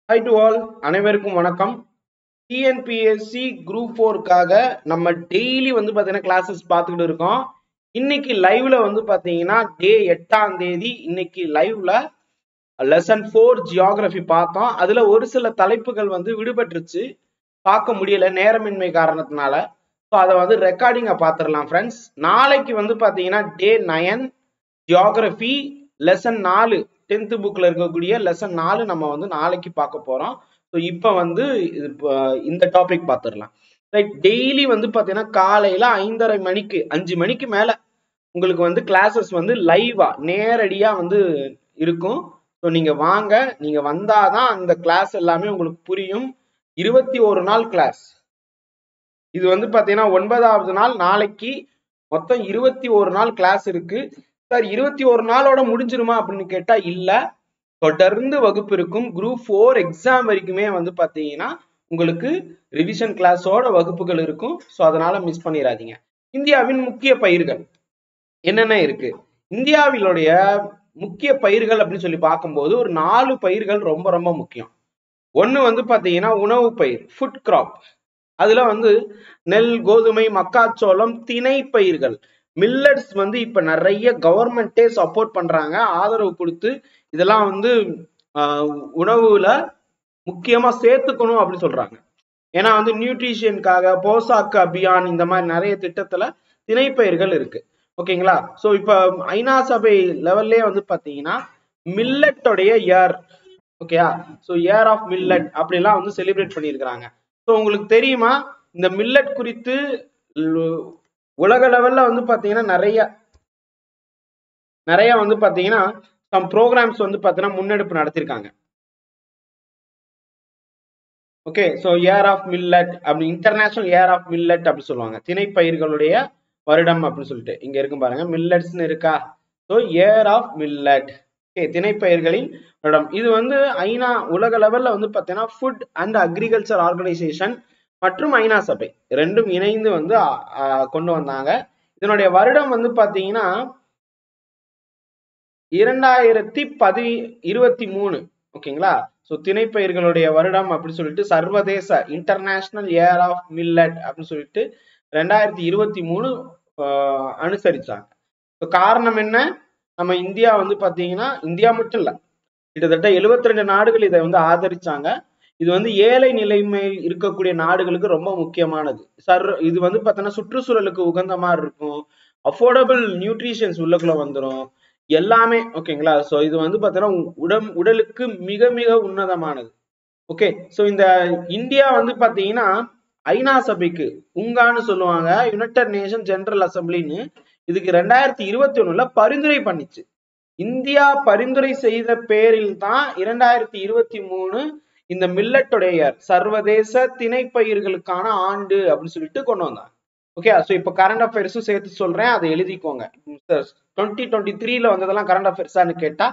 Hi to all, அனைவருக்கும் வணக்கம். TNPSC Group 4க்காக நம்ம டெய்லி பாத்தீங்கன்னா கிளாसेस பார்த்துக்கிட்டு இருக்கோம். இன்னைக்கு லைவ்ல பாத்தீங்கன்னா டே 8ஆம் தேதி இன்னைக்கு லைவ்ல லெசன் 4 ஜியோகிராஃபி பார்த்தோம். அதுல ஒரு சில தலைப்புகள் விடுபட்டுருச்சு, பார்க்க முடியல நேரமின்மை காரணத்தினால. ஸோ அதை ரெக்கார்டிங்கை பார்த்துடலாம் ஃப்ரெண்ட்ஸ். நாளைக்கு பாத்தீங்கன்னா டே 9 ஜியோகிராஃபி லெசன் 4 10th புக்ல இருக்கக்கூடிய லெசன் 4 நம்ம நாளைக்கு பார்க்க போறோம். ஸோ இப்போ இந்த டாபிக் பார்த்துடலாம். ரைட், டெய்லி பாத்தீங்கன்னா காலையில 5:30 மணிக்கு 5 மணிக்கு மேல உங்களுக்கு கிளாஸஸ் லைவா நேரடியா இருக்கும். ஸோ நீங்க வாங்க, நீங்க வந்தாதான் அந்த கிளாஸ் எல்லாமே உங்களுக்கு புரியும். 21 நாள் கிளாஸ். இது பாத்தீங்கன்னா 9வது நாள். நாளைக்கு மொத்தம் 21 நாள் கிளாஸ் இருக்கு. சார் 21 நாளோட முடிஞ்சிருமா அப்படின்னு கேட்டா இல்ல, தொடர்ந்து வகுப்பு இருக்கும். குரூப் 4 எக்ஸாம் வரைக்குமே பாத்தீங்கன்னா உங்களுக்கு ரிவிஷன் கிளாஸோட வகுப்புகள் இருக்கும். ஸோ அதனால மிஸ் பண்ணிடாதீங்க. இந்தியாவின் முக்கிய பயிர்கள் என்னென்ன இருக்கு? இந்தியாவிலுடைய முக்கிய பயிர்கள் அப்படின்னு சொல்லி பார்க்கும்போது ஒரு 4 பயிர்கள் ரொம்ப ரொம்ப முக்கியம். ஒண்ணு பாத்தீங்கன்னா உணவு பயிர், ஃபுட் கிராப். அதுல நெல், கோதுமை, மக்காச்சோளம், திணை பயிர்கள், மில்லட்ஸ் இப்ப நிறைய கவர்மெண்டே சப்போர்ட் பண்றாங்க, ஆதரவு கொடுத்து இதெல்லாம் உணவுல முக்கியமா சேர்த்துக்கணும் அப்படின்னு சொல்றாங்க. ஏன்னா நியூட்ரிஷனுக்காக போசாக்கு அபியான் இந்த மாதிரி நிறைய திட்டத்துல திணை பயிர்கள் இருக்கு. ஓகேங்களா? சோ இப்ப ஐநா சபை லெவல்லே பாத்தீங்கன்னா மில்லட்டோடைய இயர், ஓகேயா, சோ இயர் ஆஃப் மில்லட் அப்படிலாம் செலிப்ரேட் பண்ணியிருக்கிறாங்க. ஸோ உங்களுக்கு தெரியுமா இந்த மில்லட் குறித்து உலக லெவல்ல பாத்தீங்கன்னா நிறைய பாத்தீங்கன்னா சம் ப்ரோக்ராம்ஸ் பாத்தீங்கன்னா முன்னெடுப்பு நடத்திருக்காங்க. Okay, so year of millet அப்படி இன்டர்நேஷனல் இயர் ஆஃப் மில்லட் அப்படி சொல்லுவாங்க. திணை பயிர்களுடைய வருடம் அப்படின்னு சொல்லிட்டு இங்க இருக்கும் பாருங்க, மில்லட்ஸ்னு இருக்கா. So year of millet, okay, திணை பயிர்களின் வருடம். இது ஐநா உலக லெவல்ல பாத்தீங்கன்னா ஃபுட் அண்ட் அக்ரிகல்ச்சர் ஆர்கனைசேஷன் மற்றும் ஐநா சபை ரெண்டும் இணைந்து கொண்டு வந்தாங்க. இதனுடைய வருடம் பாத்தீங்கன்னா 2023. ஓகேங்களா? சோ திணை பயிர்களுடைய வருடம் அப்படின்னு சொல்லிட்டு சர்வதேச இன்டர்நேஷனல் இயர் ஆஃப் மில்லட் அப்படின்னு சொல்லிட்டு 2023 அனுசரிச்சாங்க. காரணம் என்ன? நம்ம இந்தியா பாத்தீங்கன்னா இந்தியா மட்டும் இல்ல, கிட்டத்தட்ட 72 நாடுகள் இதை ஆதரிச்சாங்க. இது ஏழை நிலைமை இருக்கக்கூடிய நாடுகளுக்கு ரொம்ப முக்கியமானது. இது பாத்தீங்கன்னா சுற்றுச்சூழலுக்கு உகந்த மாதிரி இருக்கும், அஃபோர்டபுள் நியூட்ரிஷன்ஸ் உள்ளக்குள்ள வந்துடும் எல்லாமே. ஓகேங்களா? சோ இது பாத்தீங்கன்னா உடலுக்கு மிக மிக உன்னதமானது. ஓகே, சோ இந்த இந்தியா பாத்தீங்கன்னா ஐநா சபைக்கு உங்கான்னு சொல்லுவாங்க, யுனைடெட் நேஷன் ஜெனரல் அசம்பிளின்னு, இதுக்கு 2021ல பரிந்துரை பண்ணிச்சு. இந்தியா பரிந்துரை செய்த பேரில் தான் 2023 இந்த மில்லட்டுடைய சர்வதேச திணை பயிர்களுக்கான ஆண்டு அப்படின்னு சொல்லிட்டு கொண்டு வந்தாங்க. ஓகே, சோ இப்ப கரண்ட் அஃபேர்ஸும் சேர்த்து சொல்றேன், அதை எழுதிக்கோங்க. 2023ல வந்ததெல்லாம் கரண்ட் அஃபேர்ஸான்னு கேட்டா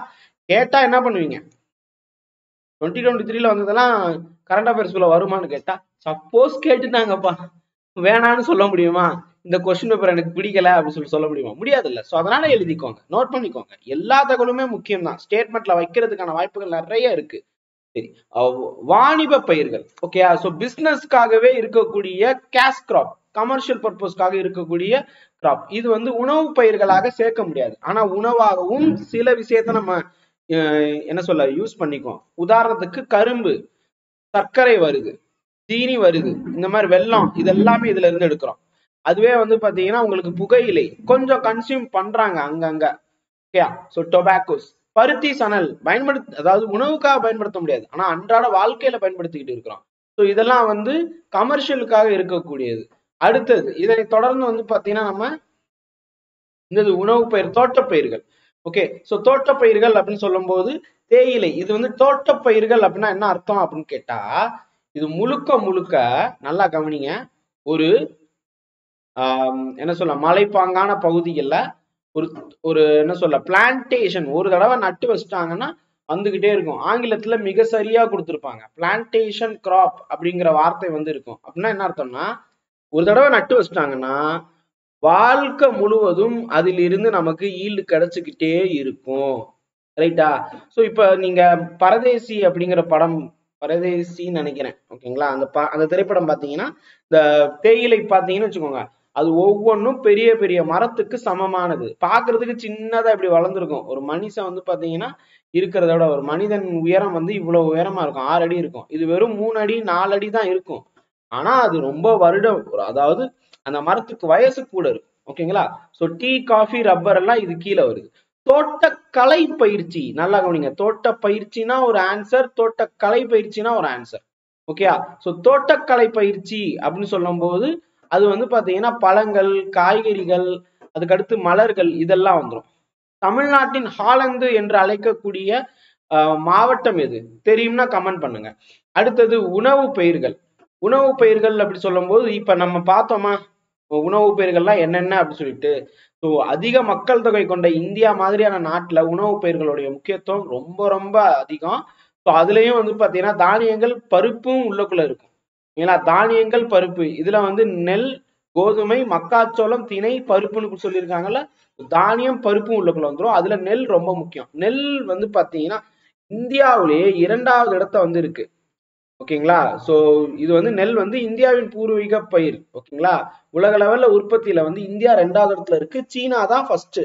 என்ன பண்ணுவீங்க? 2023ல வந்ததெல்லாம் கரண்ட் அஃபேர்ஸ்குள்ள வருமானு கேட்டா சப்போஸ் கேட்டுட்டாங்கப்பா வேணான்னு சொல்ல முடியுமா? இந்த கொஸ்டின் பேப்பர் எனக்கு பிடிக்கல அப்படின்னு சொல்ல முடியுமா? முடியாது இல்ல. சோ அதனால எழுதிக்கோங்க, நோட் பண்ணிக்கோங்க. எல்லா தகவலுமே முக்கியம் தான், ஸ்டேட்மெண்ட்ல வைக்கிறதுக்கான வாய்ப்புகள் நிறைய இருக்கு. சரி, வாணிப பயிர்கள். ஓகே, சோ பிசினஸ்க்காகவே இருக்கக்கூடிய கேஷ் கிராப், கமர்ஷியல் பர்பஸ்க்காக இருக்கக்கூடிய கிராப். இது உணவு பயிர்களாக சேர்க்க முடியாது, ஆனா உணவாகவும் சில விஷயத்த நம்ம என்ன சொல்ல யூஸ் பண்ணிக்குவோம். உதாரணத்துக்கு கரும்பு, சர்க்கரை வருது, சீனி வருது, இந்த மாதிரி வெல்லம், இதெல்லாமே இதுல இருந்து எடுக்கிறோம். அதுவே பாத்தீங்கன்னா உங்களுக்கு புகையிலை கொஞ்சம் கன்சியூம் பண்றாங்க அங்கங்க. ஓகே, சோ டொபாக்கோஸ், பருத்தி, சணல் அதாவது உணவுக்காக பயன்படுத்த முடியாது, ஆனா அன்றாட வாழ்க்கையில பயன்படுத்திக்கிட்டு இருக்கிறோம். ஸோ இதெல்லாம் கமர்ஷியலுக்காக இருக்கக்கூடியது. அடுத்தது இதனை தொடர்ந்து பாத்தீங்கன்னா நம்ம இந்த உணவு பயிர், தோட்டப்பயிர்கள். ஓகே, சோ தோட்டப்பயிர்கள் அப்படின்னு சொல்லும் போது தேயிலை. இது தோட்டப்பயிர்கள் அப்படின்னா என்ன அர்த்தம் அப்படின்னு கேட்டா, இது முழுக்க முழுக்க நல்லா கவனிங்க, ஒரு என்ன சொல்ல மலைப்பாங்கான பகுதிகளில் ஒரு என்ன சொல்ல பிளான்டேஷன் ஒரு தடவை நட்டு வச்சுட்டாங்கன்னா வந்துகிட்டே இருக்கும். ஆங்கிலத்துல மிக சரியா கொடுத்துருப்பாங்க, பிளான்டேஷன் கிராப் அப்படிங்கிற வார்த்தை இருக்கும். அப்படின்னா என்ன அர்த்தம்னா, ஒரு தடவை நட்டு வச்சுட்டாங்கன்னா வாழ்க்கை முழுவதும் அதில் இருந்து நமக்கு ஈல்டு கிடைச்சுக்கிட்டே இருக்கும். ரைட்டா? சோ இப்ப நீங்க பரதேசி அப்படிங்கிற படம் பரதேசின்னு நினைக்கிறேன். ஓகேங்களா, அந்த திரைப்படம் பாத்தீங்கன்னா இந்த தேயிலை பாத்தீங்கன்னு வச்சுக்கோங்க, அது ஒவ்வொன்றும் பெரிய பெரிய மரத்துக்கு சமமானது. பாக்குறதுக்கு சின்னதா இப்படி வளர்ந்துருக்கும். ஒரு மனுஷன் வந்து பாத்தீங்கன்னா இருக்கிறத விட ஒரு மனிதன் உயரம் வந்து இவ்வளவு உயரமா இருக்கும், 6 அடி இருக்கும். இது வெறும் 3 அடி 4 அடி தான் இருக்கும். ஆனா அது ரொம்ப வருடம், அதாவது அந்த மரத்துக்கு வயசு கூட இருக்கு. ஓகேங்களா, சோ டீ காஃபி ரப்பர் எல்லாம் இது கீழே வருது. தோட்டக்கலை பயிற்சி, நல்லா கவனிங்க. தோட்ட பயிற்சினா ஒரு ஆன்சர், தோட்டக்கலை பயிற்சினா ஒரு ஆன்சர். ஓகேயா, சோ தோட்டக்கலை பயிற்சி அப்படின்னு சொல்லும் போது அது வந்து பாத்தீங்கன்னா பழங்கள், காய்கறிகள், அதுக்கடுத்து மலர்கள் இதெல்லாம் வந்துடும். தமிழ்நாட்டின் ஹாலந்து என்று அழைக்கக்கூடிய மாவட்டம் எது தெரியும்னா கமெண்ட் பண்ணுங்க. அடுத்தது உணவு பயிர்கள். உணவு பயிர்கள் அப்படி சொல்லும் போது இப்ப நம்ம பார்த்தோமா உணவு பயிர்கள்லாம் என்னென்ன அப்படின்னு சொல்லிட்டு. ஸோ அதிக மக்கள் தொகை கொண்ட இந்தியா மாதிரியான நாட்டுல உணவு பயிர்களுடைய முக்கியத்துவம் ரொம்ப ரொம்ப அதிகம். ஸோ அதுலயும் வந்து பாத்தீங்கன்னா தானியங்கள் பருப்பும் உள்ளக்குள்ள இருக்கும். ஏன்னா தானியங்கள் பருப்பு இதுல வந்து நெல், கோதுமை, மக்காச்சோளம், திணை, பருப்புன்னு சொல்லியிருக்காங்கல்ல. தானியம் பருப்பும் உள்ளக்குள்ள வந்துடும். அதுல நெல் ரொம்ப முக்கியம். நெல் வந்து பாத்தீங்கன்னா இந்தியாவிலேயே 2வது இடத்த வந்து இருக்கு. ஓகேங்களா, சோ இது வந்து நெல் வந்து இந்தியாவின் பூர்வீக பயிர். ஓகேங்களா, உலக லெவல்ல உற்பத்தியில வந்து இந்தியா 2வது இடத்துல இருக்கு. சீனா தான் ஃபர்ஸ்ட்.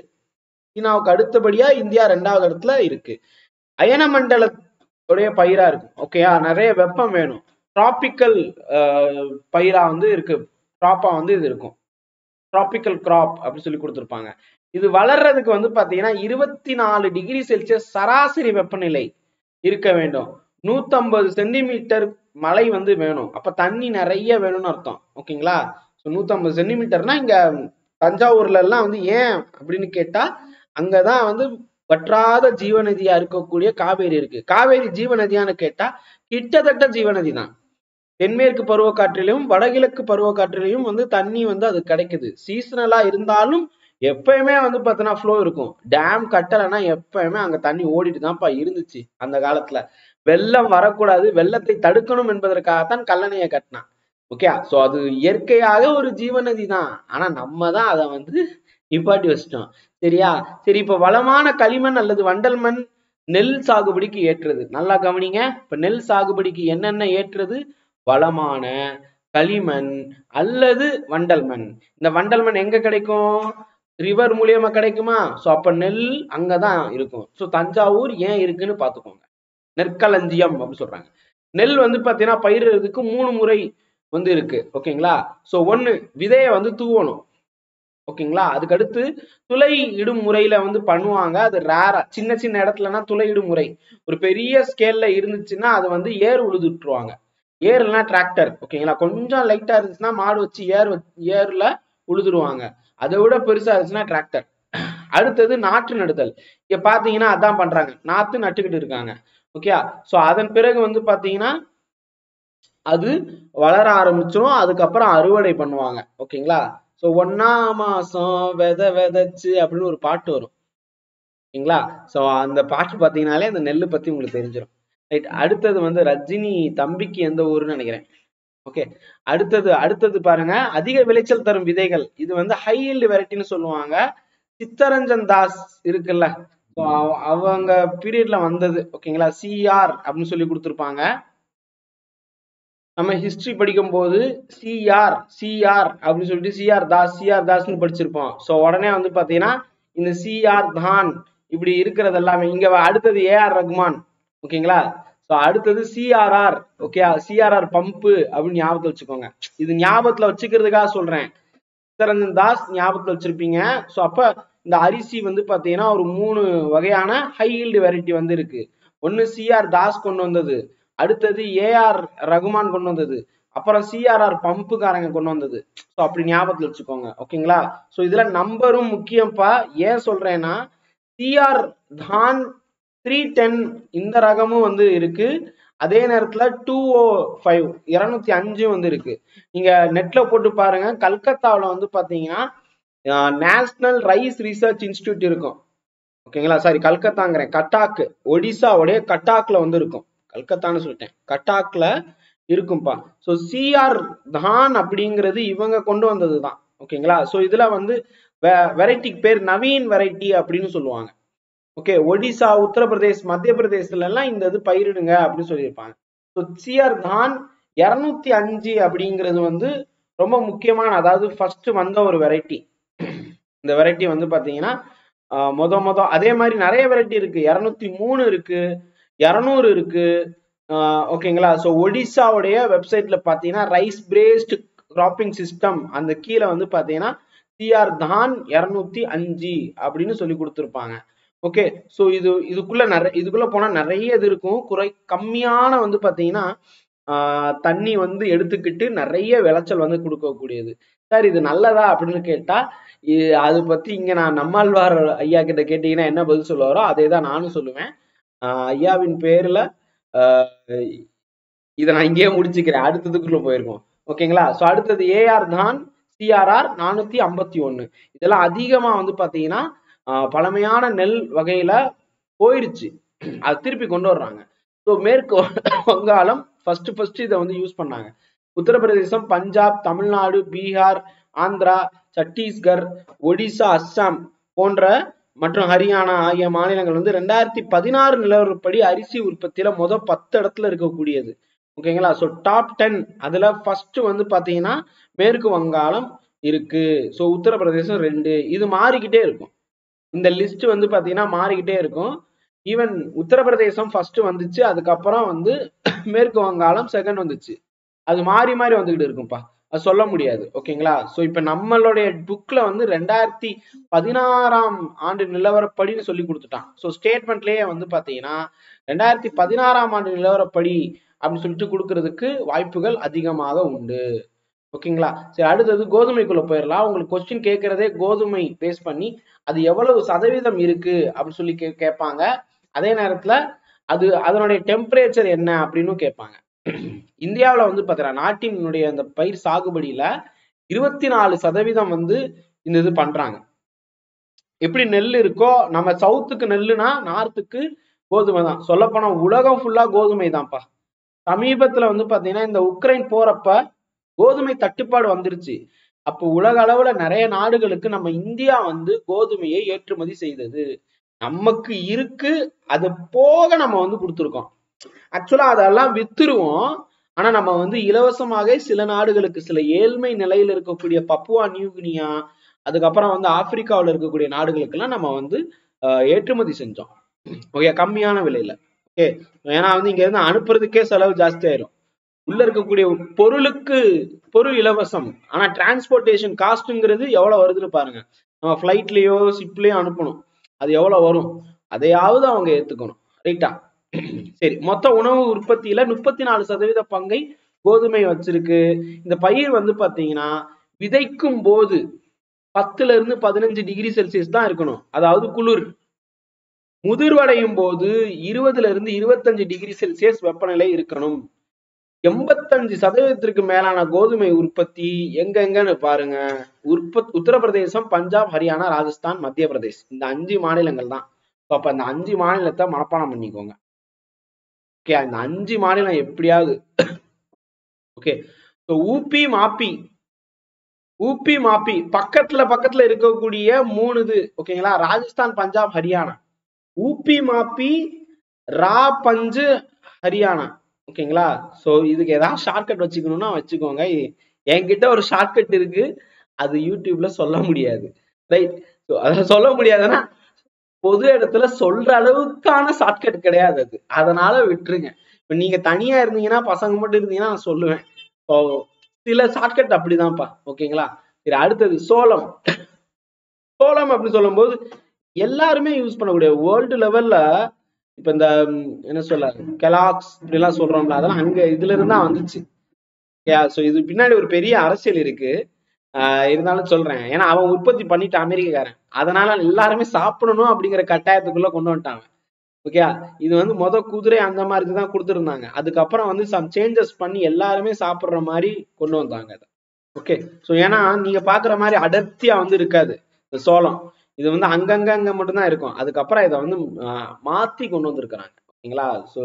சீனாவுக்கு அடுத்தபடியா இந்தியா 2வது இடத்துல இருக்கு. அயன மண்டலத்துடைய பயிரா இருக்கும். ஓகேயா, நிறைய வெப்பம் வேணும். டிராபிக்கல் பயிரா வந்து இருக்கு. கிராப்பா வந்து இது இருக்கும். டிராபிக்கல் கிராப் அப்படின்னு சொல்லி கொடுத்துருப்பாங்க. இது வளர்றதுக்கு வந்து பாத்தீங்கன்னா 24 டிகிரி செல்சியஸ் சராசரி வெப்பநிலை இருக்க வேண்டும். 150 சென்டிமீட்டர் மழை வந்து வேணும். அப்ப தண்ணி நிறைய வேணும்னு அர்த்தம். ஓகேங்களா, 150 சென்டிமீட்டர்னா இங்க தஞ்சாவூர்ல எல்லாம் வந்து ஏன் அப்படின்னு கேட்டா அங்கதான் வந்து வற்றாத ஜீவநதியா இருக்கக்கூடிய காவேரி இருக்கு. காவேரி ஜீவநதியான்னு கேட்டா கிட்டத்தட்ட ஜீவநதி தான். தென்மேற்கு பருவக்காற்றிலையும் வடகிழக்கு பருவக்காற்றிலையும் வந்து தண்ணி வந்து அது கிடைக்குது. சீசனலா இருந்தாலும் எப்பயுமே வந்து பார்த்தீங்கன்னா ஃப்ளோ இருக்கும். டேம் கட்டலைன்னா எப்பயுமே அங்க தண்ணி ஓடிட்டு தான்ப்பா இருந்துச்சு அந்த காலத்துல. வெள்ளம் வரக்கூடாது, வெள்ளத்தை தடுக்கணும் என்பதற்காகத்தான் கல்லணையை கட்டினான். ஓகே, சோ அது இயற்கையாக ஒரு ஜீவநதி தான். ஆனா நம்ம தான் அதை வந்து நிப்பாட்டி வச்சிட்டோம். சரியா, சரி. இப்ப வளமான களிமண் அல்லது வண்டல் மண் நெல் சாகுபடிக்கு ஏற்றது. நல்லா கவனிங்க. இப்ப நெல் சாகுபடிக்கு என்னென்ன ஏற்றது? வளமான களிமண் அல்லது வண்டல் மண். இந்த வண்டல் மண் எங்க கிடைக்கும்? ரிவர் மூலியமா கிடைக்குமா? சோ அப்ப நெல் அங்கதான் இருக்கும். சோ தஞ்சாவூர் ஏன் இருக்குன்னு பாத்துக்கோங்க. நெற்களஞ்சியம் அப்படின்னு சொல்றாங்க. நெல் வந்து பாத்தீங்கன்னா பயிரிடுறதுக்கு 3 முறை வந்து இருக்கு. ஓகேங்களா, சோ 1 விதைய வந்து தூவணும். ஓகேங்களா, அதுக்கடுத்து துளை இடும் முறையில வந்து பண்ணுவாங்க. அது ரேரா சின்ன சின்ன இடத்துலனா துளை இடும் முறை. ஒரு பெரிய ஸ்கேல்ல இருந்துச்சுன்னா அது வந்து ஏர் உழுது விட்டுருவாங்க. ஏர்னா டிராக்டர். ஓகேங்களா, கொஞ்சம் லைட்டா இருந்துச்சுன்னா மாடு வச்சு ஏர்ல உழுதுருவாங்க. அதை விட பெருசா இருந்துச்சுன்னா டிராக்டர். அடுத்தது நாற்று நடுதல். இங்க பாத்தீங்கன்னா அதான் பண்றாங்க, நாத்து நட்டுக்கிட்டு இருக்காங்க. ஓகே, சோ அதன் பிறகு வந்து பாத்தீங்கன்னா அது வளர ஆரம்பிச்சிடும். அதுக்கப்புறம் அறுவடை பண்ணுவாங்க. ஓகேங்களா, சோ 1ஆம் மாசம் விதைச்சு அப்படின்னு ஒரு பாட்டு வரும். ஓகேங்களா, சோ அந்த பாட்டு பாத்தீங்கன்னாலே அந்த நெல்லு பத்தி உங்களுக்கு தெரிஞ்சிடும். ரைட். அடுத்தது வந்து ரஜினி தம்பிக்கு எந்த ஊருன்னு நினைக்கிறேன். ஓகே, அடுத்தது பாருங்க, அதிக விளைச்சல் தரும் விதைகள். இது வந்து ஹை ஈல்டு வெரைட்டின்னு சொல்லுவாங்க. சித்தரஞ்சன் தாஸ் இருக்குல்ல, அவங்க பீரியட்ல வந்தது. ஓகேங்களா, சிஆர் அப்படின்னு சொல்லி கொடுத்துருப்பாங்க. நம்ம ஹிஸ்டரி படிக்கும் போது சிஆர் அப்படின்னு சொல்லிட்டு சிஆர் தாஸ்ன்னு படிச்சிருப்போம். ஸோ உடனே வந்து பாத்தீங்கன்னா இந்த சிஆர் தான் இப்படி இருக்கிறது எல்லாமே இங்க. அடுத்தது ஏஆர் ரகுமான். ஓகேங்களா, ஸோ அடுத்தது சிஆர்ஆர். ஓகே, சிஆர்ஆர் பம்பு அப்படின்னு ஞாபகத்துல வச்சுக்கோங்க. இது ஞாபகத்துல வச்சுக்கிறதுக்காக சொல்றேன். சித்தரஞ்சன் தாஸ் ஞாபகத்துல வச்சிருப்பீங்க. ஸோ அப்ப இந்த அரிசி வந்து பாத்தீங்கன்னா ஒரு 3 வகையான ஹை ஈல்டு வெரைட்டி வந்து இருக்கு. ஒன்னு சிஆர் தாஸ் கொண்டு வந்தது, அடுத்தது ஏஆர் ரகுமான் கொண்டு வந்தது, அப்புறம் சிஆர்ஆர் பம்புக்காரங்க கொண்டு வந்தது. ஸோ அப்படி ஞாபகத்துல வச்சுக்கோங்க. ஓகேங்களா, ஸோ இதுல நம்பரும் முக்கியம்ப்பா. ஏன் சொல்றேன்னா சிஆர் தான் 310 இந்த ரகமும் வந்து இருக்கு. அதே நேரத்துல 205 205 வந்து இருக்கு. நீங்க நெட்ல போட்டு பாருங்க. கல்கத்தாவில வந்து பாத்தீங்கன்னா நேஷனல் ரைஸ் ரிசர்ச் இன்ஸ்டிடியூட் இருக்கும். ஓகேங்களா, சாரி கல்கத்தாங்கிறேன், கட்டாக். ஒடிசாவுடைய கட்டாக்ல வந்து இருக்கும். கல்கத்தான்னு சொல்லிட்டேன், கட்டாக்ல இருக்கும்பா. ஸோ சிஆர் தான் அப்படிங்கிறது இவங்க கொண்டு வந்ததுதான். ஓகேங்களா, ஸோ இதுல வந்து வெரைட்டிக்கு பேர் நவீன் வெரைட்டி அப்படின்னு சொல்லுவாங்க. ஓகே, ஒடிசா, உத்தரப்பிரதேஷ், மத்திய பிரதேசத்துல எல்லாம் இந்த இது பயிரிடுங்க அப்படின்னு சொல்லியிருப்பாங்க. சிஆர் தான் 205 அப்படிங்கிறது வந்து ரொம்ப முக்கியமான, அதாவது ஃபர்ஸ்ட் வந்த ஒரு வெரைட்டி. இந்த வெரைட்டி வந்து பாத்தீங்கன்னா அதே மாதிரி நிறைய வெரைட்டி இருக்கு. 203 இருக்கு, 200 இருக்கு. ஓகேங்களா. ஸோ ஒடிசாவுடைய வெப்சைட்ல பாத்தீங்கன்னா ரைஸ் பிரேஸ்ட் கிராப்பிங் சிஸ்டம் அந்த கீழே வந்து பாத்தீங்கன்னா சிஆர் தான் 205 அப்படின்னு சொல்லி கொடுத்துருப்பாங்க. ஓகே. ஸோ இதுக்குள்ள போனா நிறைய இது இருக்கும். கம்மியான வந்து பாத்தீங்கன்னா தண்ணி வந்து எடுத்துக்கிட்டு நிறைய விளைச்சல் வந்து கொடுக்கக்கூடியது. சார் இது நல்லதா அப்படின்னு கேட்டா அது பத்தி இங்க நான் நம்மாழ்வார் ஐயா கிட்ட கேட்டீங்கன்னா என்ன பதில் சொல்லுவாரோ அதே தான் நானும் சொல்லுவேன். ஐயாவின் பேர்ல இதை நான் இங்கேயே முடிச்சுக்கிறேன், அடுத்ததுக்குள்ள போயிருக்கோம். ஓகேங்களா. ஸோ அடுத்தது ஏஆர் தான் சிஆர்ஆர் 451. இதெல்லாம் அதிகமா வந்து பாத்தீங்கன்னா பழமையான நெல் வகையில போயிருச்சு, அது திருப்பி கொண்டு வர்றாங்க. ஸோ மேற்கு வங்காளம் ஃபர்ஸ்ட் இதை வந்து யூஸ் பண்ணாங்க. உத்தரப்பிரதேசம், பஞ்சாப், தமிழ்நாடு, பீகார், ஆந்திரா, சத்தீஸ்கர், ஒடிசா, அஸ்ஸாம் போன்ற மற்றும் ஹரியானா ஆகிய மாநிலங்கள் வந்து 2016 நிலவரப்படி அரிசி உற்பத்தியில 10 இடத்துல இருக்கக்கூடியது. ஓகேங்களா. ஸோ டாப் 10 அதுல ஃபர்ஸ்ட் வந்து பாத்தீங்கன்னா மேற்கு வங்காளம் இருக்கு. ஸோ உத்தரப்பிரதேசம் 2. இது மாறிக்கிட்டே இருக்கும், இந்த லிஸ்ட் வந்து பாத்தீங்கன்னா மாறிக்கிட்டே இருக்கும். ஈவன் உத்தரப்பிரதேசம் ஃபர்ஸ்ட் வந்துச்சு, அதுக்கப்புறம் வந்து மேற்கு வங்காளம் செகண்ட் வந்துச்சு. அது மாறி மாறி வந்துகிட்டு இருக்கும்பா, அது சொல்ல முடியாது. ஓகேங்களா. ஸோ இப்ப நம்மளுடைய புக்ல வந்து 2016 ஆண்டு நிலவரப்படின்னு சொல்லி கொடுத்துட்டான். ஸோ ஸ்டேட்மெண்ட்லயே வந்து பாத்தீங்கன்னா 2016 ஆண்டு நிலவரப்படி அப்படின்னு சொல்லிட்டு கொடுக்கறதுக்கு வாய்ப்புகள் அதிகமாக உண்டு. ஓகேங்களா. சரி, அடுத்தது கோதுமைக்குள்ள போயிடலாம். உங்களுக்கு கொஸ்டின் கேட்கறதே கோதுமை பேஸ் பண்ணி அது எவ்வளவு சதவீதம் இருக்கு அப்படின்னு சொல்லி கேட்பாங்க. அதே நேரத்துல அதனுடைய டெம்பரேச்சர் என்ன அப்படின்னு கேட்பாங்க. இந்தியாவில வந்து பாத்தீங்கன்னா நாட்டினுடைய அந்த பயிர் சாகுபடியில 24% வந்து இந்த இது பண்றாங்க. எப்படி நெல் இருக்கோ, நம்ம சவுத்துக்கு நெல்லுனா நார்த்துக்கு கோதுமை தான். சொல்ல போனா உலகம் ஃபுல்லா கோதுமை தான்ப்பா. சமீபத்துல வந்து பாத்தீங்கன்னா இந்த உக்ரைன் போறப்ப கோதுமை தட்டுப்பாடு வந்துருச்சு. அப்போ உலக அளவுல நிறைய நாடுகளுக்கு நம்ம இந்தியா வந்து கோதுமையை ஏற்றுமதி செய்தது. நமக்கு இருக்கு, அது போக நம்ம வந்து கொடுத்துருக்கோம். ஆக்சுவலா அதெல்லாம் வித்துருவோம். ஆனா நம்ம வந்து இலவசமாக சில நாடுகளுக்கு, சில ஏழ்மை நிலையில இருக்கக்கூடிய பப்புவா நியூகினியா, அதுக்கப்புறம் வந்து ஆப்பிரிக்காவில் இருக்கக்கூடிய நாடுகளுக்கு எல்லாம் நம்ம வந்து ஏற்றுமதி செஞ்சோம். ஓகே, கம்மியான விலையில. ஓகே, ஏன்னா வந்து இங்க இருந்து அனுப்புறதுக்கே செலவு ஜாஸ்தி ஆயிரும். உள்ள இருக்கக்கூடிய பொருள் இலவசம், ஆனா டிரான்ஸ்போர்டேஷன் காஸ்ட்ங்கிறது எவ்வளவு வருதுன்னு பாருங்க. நம்ம பிளைட்லயோ ஷிப்லயோ அனுப்பணும், அது எவ்வளவு வரும், அதையாவது அவங்க ஏத்துக்கணும். ரைட்டா. சரி, மொத்த உணவு உற்பத்தியில 34% பங்கை கோதுமை வச்சிருக்கு. இந்த பயிர் வந்து பாத்தீங்கன்னா விதைக்கும் போது 10 இருந்து 15 டிகிரி செல்சியஸ் தான் இருக்கணும், அதாவது குளிர். முதிர்வடையும் போது 20 இருந்து 25 டிகிரி செல்சியஸ் வெப்பநிலை இருக்கணும். 85% மேலான கோதுமை உற்பத்தி எங்கெங்கன்னு பாருங்க. உத்தரப்பிரதேசம், பஞ்சாப், ஹரியானா, ராஜஸ்தான், மத்திய பிரதேஷ், இந்த 5 மாநிலங்கள் தான். அப்ப அந்த 5 மாநிலத்தை மனப்பாடம் பண்ணிக்கோங்க. ஓகே, அந்த 5 மாநிலம் எப்படியாவது. ஓகே, ஊபி மாப்பி பக்கத்துல இருக்கக்கூடிய 3 இது. ஓகேங்களா. ராஜஸ்தான், பஞ்சாப், ஹரியானா. ஊபி மாப்பி, ரா பஞ்சு, ஹரியானா. ஓகேங்களா. சோ இதுக்கு ஏதாவது ஷார்ட்கட் வச்சுக்கணும்னா வச்சுக்கோங்க. என்கிட்ட ஒரு ஷார்ட்கட் இருக்கு, அது யூடியூப்ல சொல்ல முடியாது. ரைட். அத சொல்ல முடியாதுன்னா பொது இடத்துல சொல்ற அளவுக்கான ஷார்ட்கட் கிடையாது அது, அதனால விட்டுருங்க. இப்ப நீங்க தனியா இருந்தீங்கன்னா, பசங்க மட்டும் இருந்தீங்கன்னா நான் சொல்லுவேன். சில ஷார்ட்கட் அப்படிதான்ப்பா. ஓகேங்களா. சரி, அடுத்தது சோளம். சோளம் அப்படின்னு சொல்லும் போது எல்லாருமே யூஸ் பண்ணக்கூடிய வேர்ல்டு லெவல்ல இப்ப இந்த என்ன சொல்ல கெலாக்ஸ் இப்படி எல்லாம் சொல்றோம்ல, அதெல்லாம் அங்க இதுல இருந்தா வந்துச்சு. இது பின்னாடி ஒரு பெரிய அரசியல் இருக்கு. இருந்தாலும் சொல்றேன், ஏன்னா அவன் உற்பத்தி பண்ணிட்டு அமெரிக்காரன், அதனால எல்லாருமே சாப்பிடணும் அப்படிங்கிற கட்டாயத்துக்குள்ள கொண்டு வந்துட்டாங்க. ஓகே, இது வந்து குதிரை அந்த மாதிரி தான் கொடுத்துருந்தாங்க. அதுக்கப்புறம் வந்து சம் சேஞ்சஸ் பண்ணி எல்லாருமே சாப்பிடுற மாதிரி கொண்டு வந்தாங்க. ஓகே. ஸோ ஏன்னா நீங்க பாக்குற மாதிரி அடர்த்தியா வந்து இருக்காது இந்த சோளம். இது வந்து அங்க மட்டும்தான் இருக்கும். அதுக்கப்புறம் இதை வந்து மாத்தி கொண்டு வந்திருக்கிறாங்க. ஓகேங்களா. ஸோ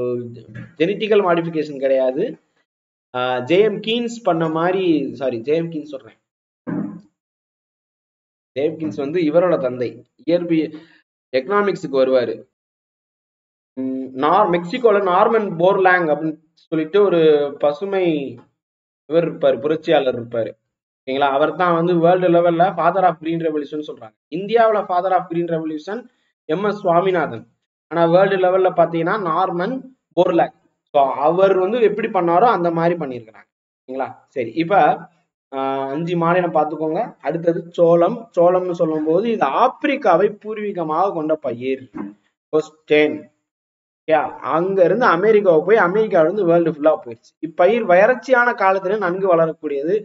ஜெனட்டிக்கல் மாடிஃபிகேஷன் கிடையாது. ஜேஎம் கீன்ஸ் பண்ண மாதிரி, சாரி ஜேஎம் கீன்ஸ் சொல்றேன், ஜேஎம் கீன்ஸ் வந்து இவரோட தந்தை, இயற்பியல் எக்கனாமிக்ஸுக்கு வருவாரு. மெக்சிகோல நார்மன் போர்லாங் அப்படின்னு சொல்லிட்டு ஒரு பசுமை இவர் இருப்பாரு, புரட்சியாளர் இருப்பாரு. ஓகேங்களா, அவர் தான் வந்து வேர்ல்டு லெவல்ல ஃபாதர் ஆஃப் கிரீன் ரெவல்யூஷன் சொல்றாங்க. இந்தியாவில் father of green revolution M S. Swaminathan. ஆனா வேர்ல்டு லெவல்ல பாத்தீங்கன்னா நார்மன் போர்லாக். ஸோ அவர் வந்து எப்படி பண்ணாரோ அந்த மாதிரி பண்ணியிருக்கிறாங்க. ஓகேங்களா, சரி. இப்ப 5 மாநிலம் பார்த்துக்கோங்க. அடுத்தது சோளம். சோளம்னு சொல்லும் போது இது ஆப்பிரிக்காவை பூர்வீகமாக கொண்ட பயிர். அங்க இருந்து அமெரிக்காவை போய் அமெரிக்காவில இருந்து வேர்ல்டு ஃபுல்லா போயிடுச்சு. இப்பயிர் வறட்சியான காலத்துல நன்கு வளரக்கூடியது.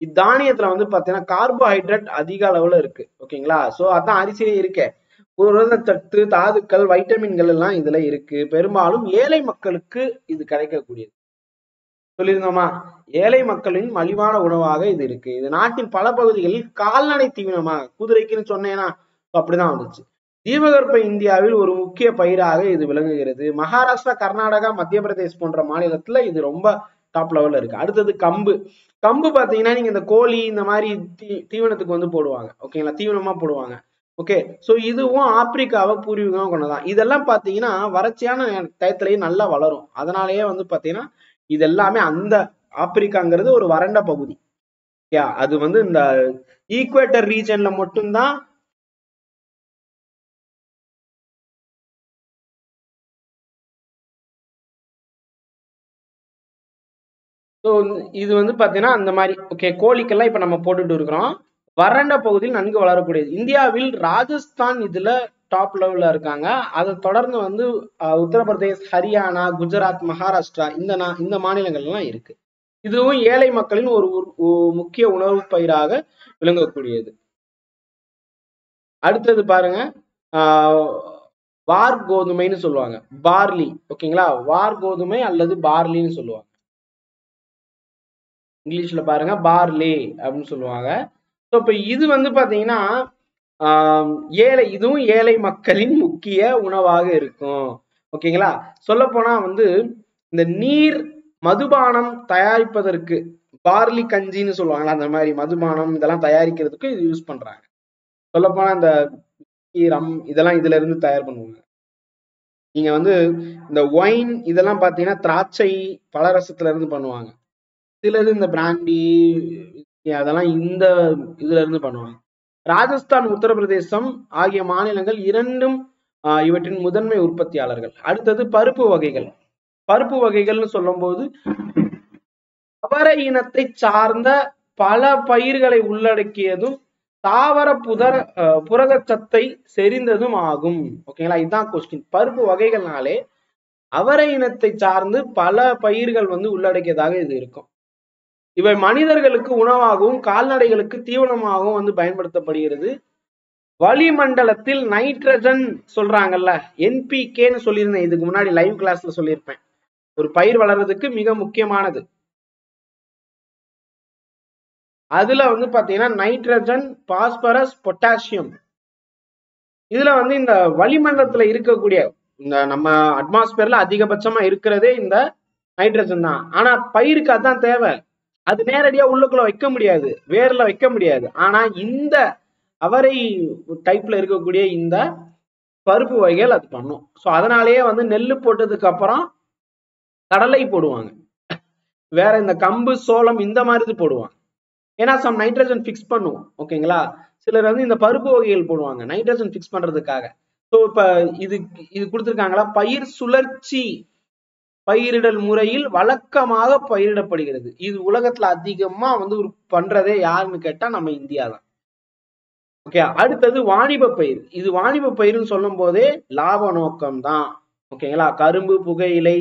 இத்தானியத்துல வந்து பாத்தீங்கன்னா கார்போஹைட்ரேட் அதிக அளவுல இருக்கு. ஓகேங்களா, சோ அதான் அரிசியிலே இருக்கே. புரதச்சத்து, தாதுக்கள், வைட்டமின்கள் எல்லாம் இதுல இருக்கு. பெரும்பாலும் ஏழை மக்களுக்கு இது கிடைக்கக்கூடியது. சொல்லியிருந்தோமா, ஏழை மக்களின் மலிவான உணவாக இது இருக்கு. இது நாட்டின் பல பகுதிகளில் கால்நடை தீவனமாக, குதிரைக்குன்னு சொன்னேன்னா அப்படிதான் வந்துச்சு. தீபகற்ப இந்தியாவில் ஒரு முக்கிய பயிராக இது விளங்குகிறது. மகாராஷ்டிரா, கர்நாடகா, மத்திய பிரதேஷ் போன்ற மாநிலத்துல இது ரொம்ப டாப் லெவல்ல இருக்கு. அடுத்தது கம்பு. கம்பு பாத்தீங்கன்னா நீங்க இந்த கோழி இந்த மாதிரி தீவனத்துக்கு வந்து போடுவாங்க. ஓகேங்களா, தீவனமா போடுவாங்க. ஓகே, சோ இதுவும் ஆப்பிரிக்காவை பூர்வீகம் கொண்டதான். இதெல்லாம் பாத்தீங்கன்னா வறட்சியான டயத்திலேயே நல்லா வளரும். அதனாலயே வந்து பாத்தீங்கன்னா இது எல்லாமே அந்த ஆப்பிரிக்காங்கிறது ஒரு வறண்ட பகுதி. அது வந்து இந்த ஈக்குவேட்டர் ரீஜன்ல மட்டும்தான் இது வந்து பாத்தீங்கன்னா அந்த மாதிரி. ஓகே, கோழிக்கெல்லாம் இப்ப நம்ம போட்டுட்டு இருக்கிறோம். வறண்ட பகுதியில் நன்கு வளரக்கூடியது. இந்தியாவில் ராஜஸ்தான் இதுல டாப் லெவல்ல இருக்காங்க. அதை தொடர்ந்து வந்து உத்தரப்பிரதேஷ், ஹரியானா, குஜராத், மகாராஷ்டிரா இந்த மாநிலங்கள் எல்லாம் இருக்கு. இதுவும் ஏழை மக்களின் ஒரு முக்கிய உணவு பயிராக விளங்கக்கூடியது. அடுத்தது பாருங்க, வார் கோதுமைன்னு சொல்லுவாங்க, பார்லி. ஓகேங்களா, வார் கோதுமை அல்லது பார்லின்னு சொல்லுவாங்க. இங்கிலீஷ்ல பாருங்க பார்லி அப்படின்னு சொல்லுவாங்க. ஸோ இப்போ இது வந்து பாத்தீங்கன்னா இதுவும் ஏழை மக்களின் முக்கிய உணவாக இருக்கும். ஓகேங்களா, சொல்ல போனா வந்து இந்த நீர் மதுபானம் தயாரிப்பதற்கு பார்லி கஞ்சின்னு சொல்லுவாங்களா, அந்த மாதிரி மதுபானம் இதெல்லாம் தயாரிக்கிறதுக்கு இது யூஸ் பண்றாங்க. சொல்ல போனா இந்த ரம் இதெல்லாம் இதுல இருந்து தயார் பண்ணுவாங்க. நீங்க வந்து இந்த ஒயின் இதெல்லாம் பாத்தீங்கன்னா திராட்சை பலரசத்துல இருந்து பண்ணுவாங்க. சிலது இந்த பிராண்டி அதெல்லாம் இந்த இதுல இருந்து பண்ணுவாங்க. ராஜஸ்தான், உத்தரப்பிரதேசம் ஆகிய மாநிலங்கள் இரண்டும் இவற்றின் முதன்மை உற்பத்தியாளர்கள். அடுத்தது பருப்பு வகைகள். பருப்பு வகைகள்னு சொல்லும் போது அவரை இனத்தை சார்ந்த பல பயிர்களை உள்ளடக்கியதும் தாவர புரதச்சத்தை செறிந்ததும் ஆகும். ஓகேங்களா, இதுதான் கொஸ்டின். பருப்பு வகைகள்னாலே அவரை இனத்தை சார்ந்து பல பயிர்கள் வந்து உள்ளடக்கியதாக இது இருக்கும். இவை மனிதர்களுக்கு உணவாகவும் கால்நடைகளுக்கு தீவனமாகவும் வந்து பயன்படுத்தப்படுகிறது. வளிமண்டலத்தில் நைட்ரஜன் சொல்றாங்கல்ல, என்பிகேன்னு சொல்லியிருந்தேன் இதுக்கு முன்னாடி லைவ் கிளாஸ்ல சொல்லியிருப்பேன். ஒரு பயிர் வளர்றதுக்கு மிக முக்கியமானது. அதுல வந்து பாத்தீங்கன்னா நைட்ரஜன், பாஸ்பரஸ், பொட்டாசியம். இதுல வந்து இந்த வளிமண்டலத்துல இருக்கக்கூடிய இந்த நம்ம அட்மாஸ்பியர்ல அதிகபட்சமா இருக்கிறதே இந்த நைட்ரஜன் தான். ஆனா பயிருக்கு அதான் தேவை. அது நேரடியா உள்ளுக்குள்ள வைக்க முடியாது, வேர்ல வைக்க முடியாது. ஆனா இந்த அவரை டைப்ல இருக்கக்கூடிய இந்த பருப்பு வகைகள் அது பண்ணும். ஸோ அதனாலேயே வந்து நெல் போட்டதுக்கு அப்புறம் கடலை போடுவாங்க, வேற இந்த கம்பு, சோளம் இந்த மாதிரி போடுவாங்க. ஏன்னா சம் நைட்ரஜன் பிக்ஸ் பண்ணுவோம். ஓகேங்களா, சிலர் வந்து இந்த பருப்பு வகைகள் போடுவாங்க நைட்ரஜன் பிக்ஸ் பண்றதுக்காக. ஸோ இப்ப இது கொடுத்துருக்காங்களா, பயிர் சுழற்சி பயிரிடல் முறையில் வழக்கமாக பயிரிடப்படுகிறது. இது உலகத்துல அதிகமா வந்து பண்றதே யாருன்னு கேட்டா நம்ம இந்தியா தான். ஓகே, அடுத்தது வாணிப பயிர். இது வாணிப பயிர்னு சொல்லும் போதே லாப நோக்கம் தான். ஓகேங்களா, கரும்பு, புகையிலை,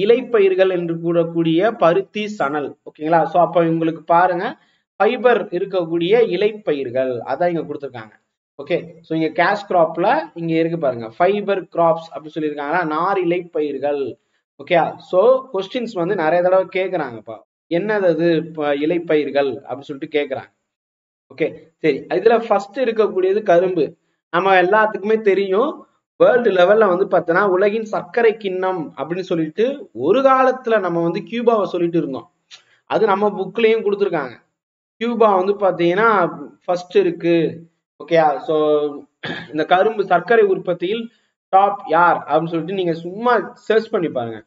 இலைப்பயிர்கள் என்று கூடக்கூடிய பருத்தி, சணல். ஓகேங்களா, சோ அப்ப உங்களுக்கு பாருங்க ஃபைபர் இருக்கக்கூடிய இலைப்பயிர்கள் அதான் இங்க கொடுத்துருக்காங்க. ஓகே, சோ இங்க கேஷ் கிராப்ல இங்க இருக்கு பாருங்க, ஃபைபர் கிராப்ஸ் அப்படி சொல்லியிருக்காங்க, நார் இலைப்பயிர்கள். ஓகே, சோ கொஸ்டின்ஸ் வந்து நிறைய தடவை கேட்கறாங்கப்பா, என்னது அது இலைப்பயிர்கள் அப்படின்னு சொல்லிட்டு கேட்கறாங்க. ஓகே, சரி. இதுல ஃபர்ஸ்ட் இருக்கக்கூடியது கரும்பு. நம்ம எல்லாத்துக்குமே தெரியும், வேர்ல்டு லெவல்ல வந்து பார்த்தோன்னா உலகின் சர்க்கரை கிண்ணம் அப்படின்னு சொல்லிட்டு ஒரு காலத்துல நம்ம வந்து கியூபாவை சொல்லிட்டு இருந்தோம். அது நம்ம புக்லயும் கொடுத்துருக்காங்க. கியூபா வந்து பாத்தீங்கன்னா ஃபர்ஸ்ட் இருக்கு. ஓகே, சோ இந்த கரும்பு சர்க்கரை உற்பத்தியில் டாப் யார் அப்படின்னு சொல்லிட்டு நீங்க சும்மா சர்ச் பண்ணி பாருங்க.